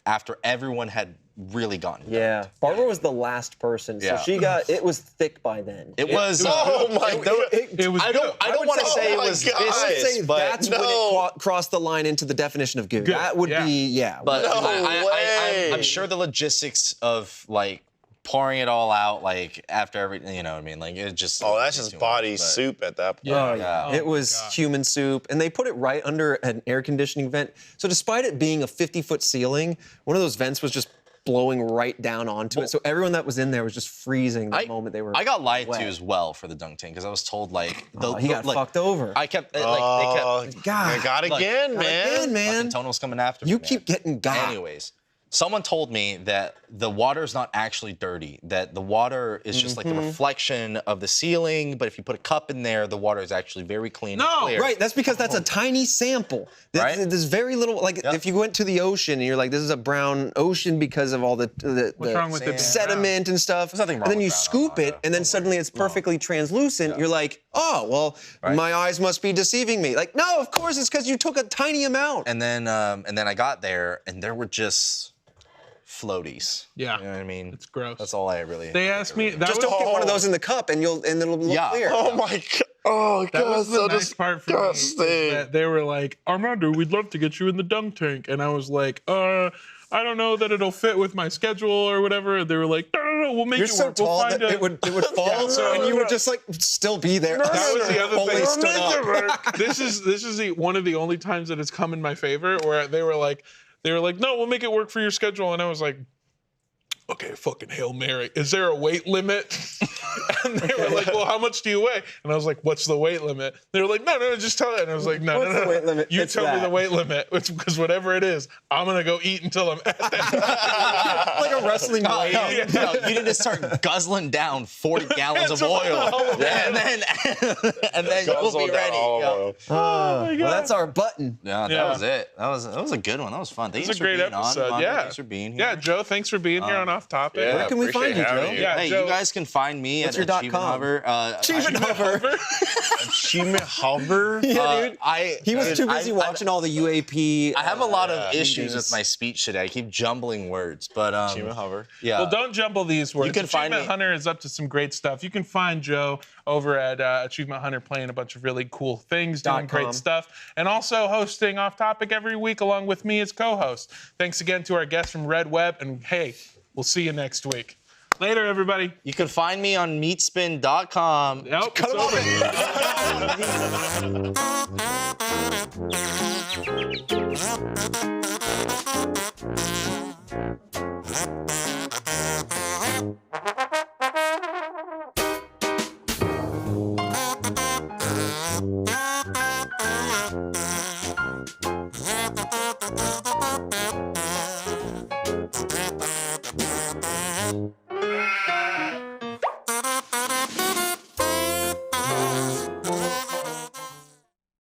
B: after everyone had really gone.
A: Yeah. Barbara was the last person, so
B: Yeah.
A: it was thick by then.
B: It was.
D: Oh my
B: it-
D: God.
C: It was
B: I
C: good.
B: don't
A: would
B: want to
A: say-
B: say it
D: oh my
B: was
D: God.
A: I would
B: viscous,
A: say
B: but
A: that's when it
D: no.
A: crossed the line into the definition of goo.
C: Good,
A: That would
C: yeah.
A: be, yeah.
B: But
D: No
B: I'm
D: way.
B: sure the logistics of like pouring it all out like after everything, you know what I mean? Like it just.
D: Oh, that's
B: it's
D: just
B: too
D: body
B: much, but-
D: soup at that point.
C: Yeah.
A: Oh, yeah.
C: Oh
A: It
C: my
A: was
C: God.
A: human soup, and they put it right under an air conditioning vent. So despite it being a 50-foot ceiling, one of those vents was just blowing right down onto it. So everyone that was in there was just freezing the moment they were.
B: I got lied
A: wet.
B: to as well for the dunk tank because I was told like
A: He got fucked over.
B: I kept like
D: Oh,
B: they kept
A: God.
D: you got
B: Look,
D: again,
A: Got
D: man.
A: again, man.
B: fucking Tone was coming after me.
A: You
B: man.
A: keep getting got.
B: Anyways, Someone told me that the water is not actually dirty, that the water is just like the reflection of the ceiling, but if you put a cup in there, the water is actually very clean and clear.
A: Right, that's because that's a tiny sample.
B: Right?
A: There's very little, like if you went to the ocean and you're like, this is a brown ocean because of all the
C: What's wrong with it being
A: sediment and stuff.
B: There's nothing wrong
A: and then
B: with
A: you
B: brown
A: scoop it, and then suddenly it's perfectly translucent. You're like, oh, well, my eyes must be deceiving me. Like, no, of course it's because you took a tiny amount.
B: And then I got there, and there were just floaties.
C: Yeah.
B: You know what I mean?
C: It's gross.
B: That's all I really.
C: They asked me. That
A: Just
C: was,
A: don't get one of those in the cup, and it'll look clear.
D: Oh my god. Oh
C: That
D: god,
C: was the
D: so
C: nice part for me. Is
D: disgusting.
C: that they were like, Armando, we'd love to get you in the dunk tank, and I was like, I don't know that it'll fit with my schedule or whatever. And they were like, no, we'll make
A: You're
C: it
A: so
C: work.
A: tall
C: We'll
A: that
C: find
A: it would fall, and you would just like still be there.
C: That was the other
A: Only
C: thing.
A: stood up.
C: This is one of the only times that it's come in my favor where they were like, no, we'll make it work for your schedule, and I was like, okay, fucking Hail Mary. Is there a weight limit? And they were like, well, how much do you weigh? And I was like, what's the weight limit? They were like, no, just tell it. And I was like, no.
A: What's the weight limit?
C: You
A: It's
C: tell me
A: that.
C: the weight limit, because whatever it is, I'm going to go eat until I'm at that.
A: Like a wrestling weight.
B: No, you need to start guzzling down 40 gallons of oil, and then you'll
D: Guzzle
B: be
D: down
B: ready.
D: all
B: Yeah.
D: oil.
A: Well, that's our button.
B: Yeah, that was it. That was a good one. That was fun. Thanks
C: It was a
B: for
C: great
B: being
C: episode.
B: on. Mondo.
C: Yeah.
B: Thanks for being here.
C: Yeah, Joe, thanks for being here on Off Topic.
D: Yeah,
A: Where can we
D: appreciate
A: find you,
D: having
A: Joe?
D: you.
C: Yeah,
B: Hey,
C: Joe,
B: you guys can find me
A: What's
B: at
A: your
B: Achievement
A: .com?
B: Hover.
A: Achievement Hover.
D: Achievement Hover?
A: Yeah, dude. He was too busy watching all the UAP.
B: I have a lot of issues
A: meetings.
B: with my speech today. I keep jumbling words, but
D: Achievement Hover.
B: yeah.
C: Well, don't jumble these words.
B: You can find
C: Achievement
B: me-
C: Hunter is up to some great stuff. You can find Joe over at Achievement Hunter playing a bunch of really cool things, doing
A: .com.
C: great stuff, and also hosting Off Topic every week along with me as co-host. Thanks again to our guest from Red Web, and hey, we'll see you next week. Later, everybody.
B: You can find me on meatspin.com.
C: Nope, it's over.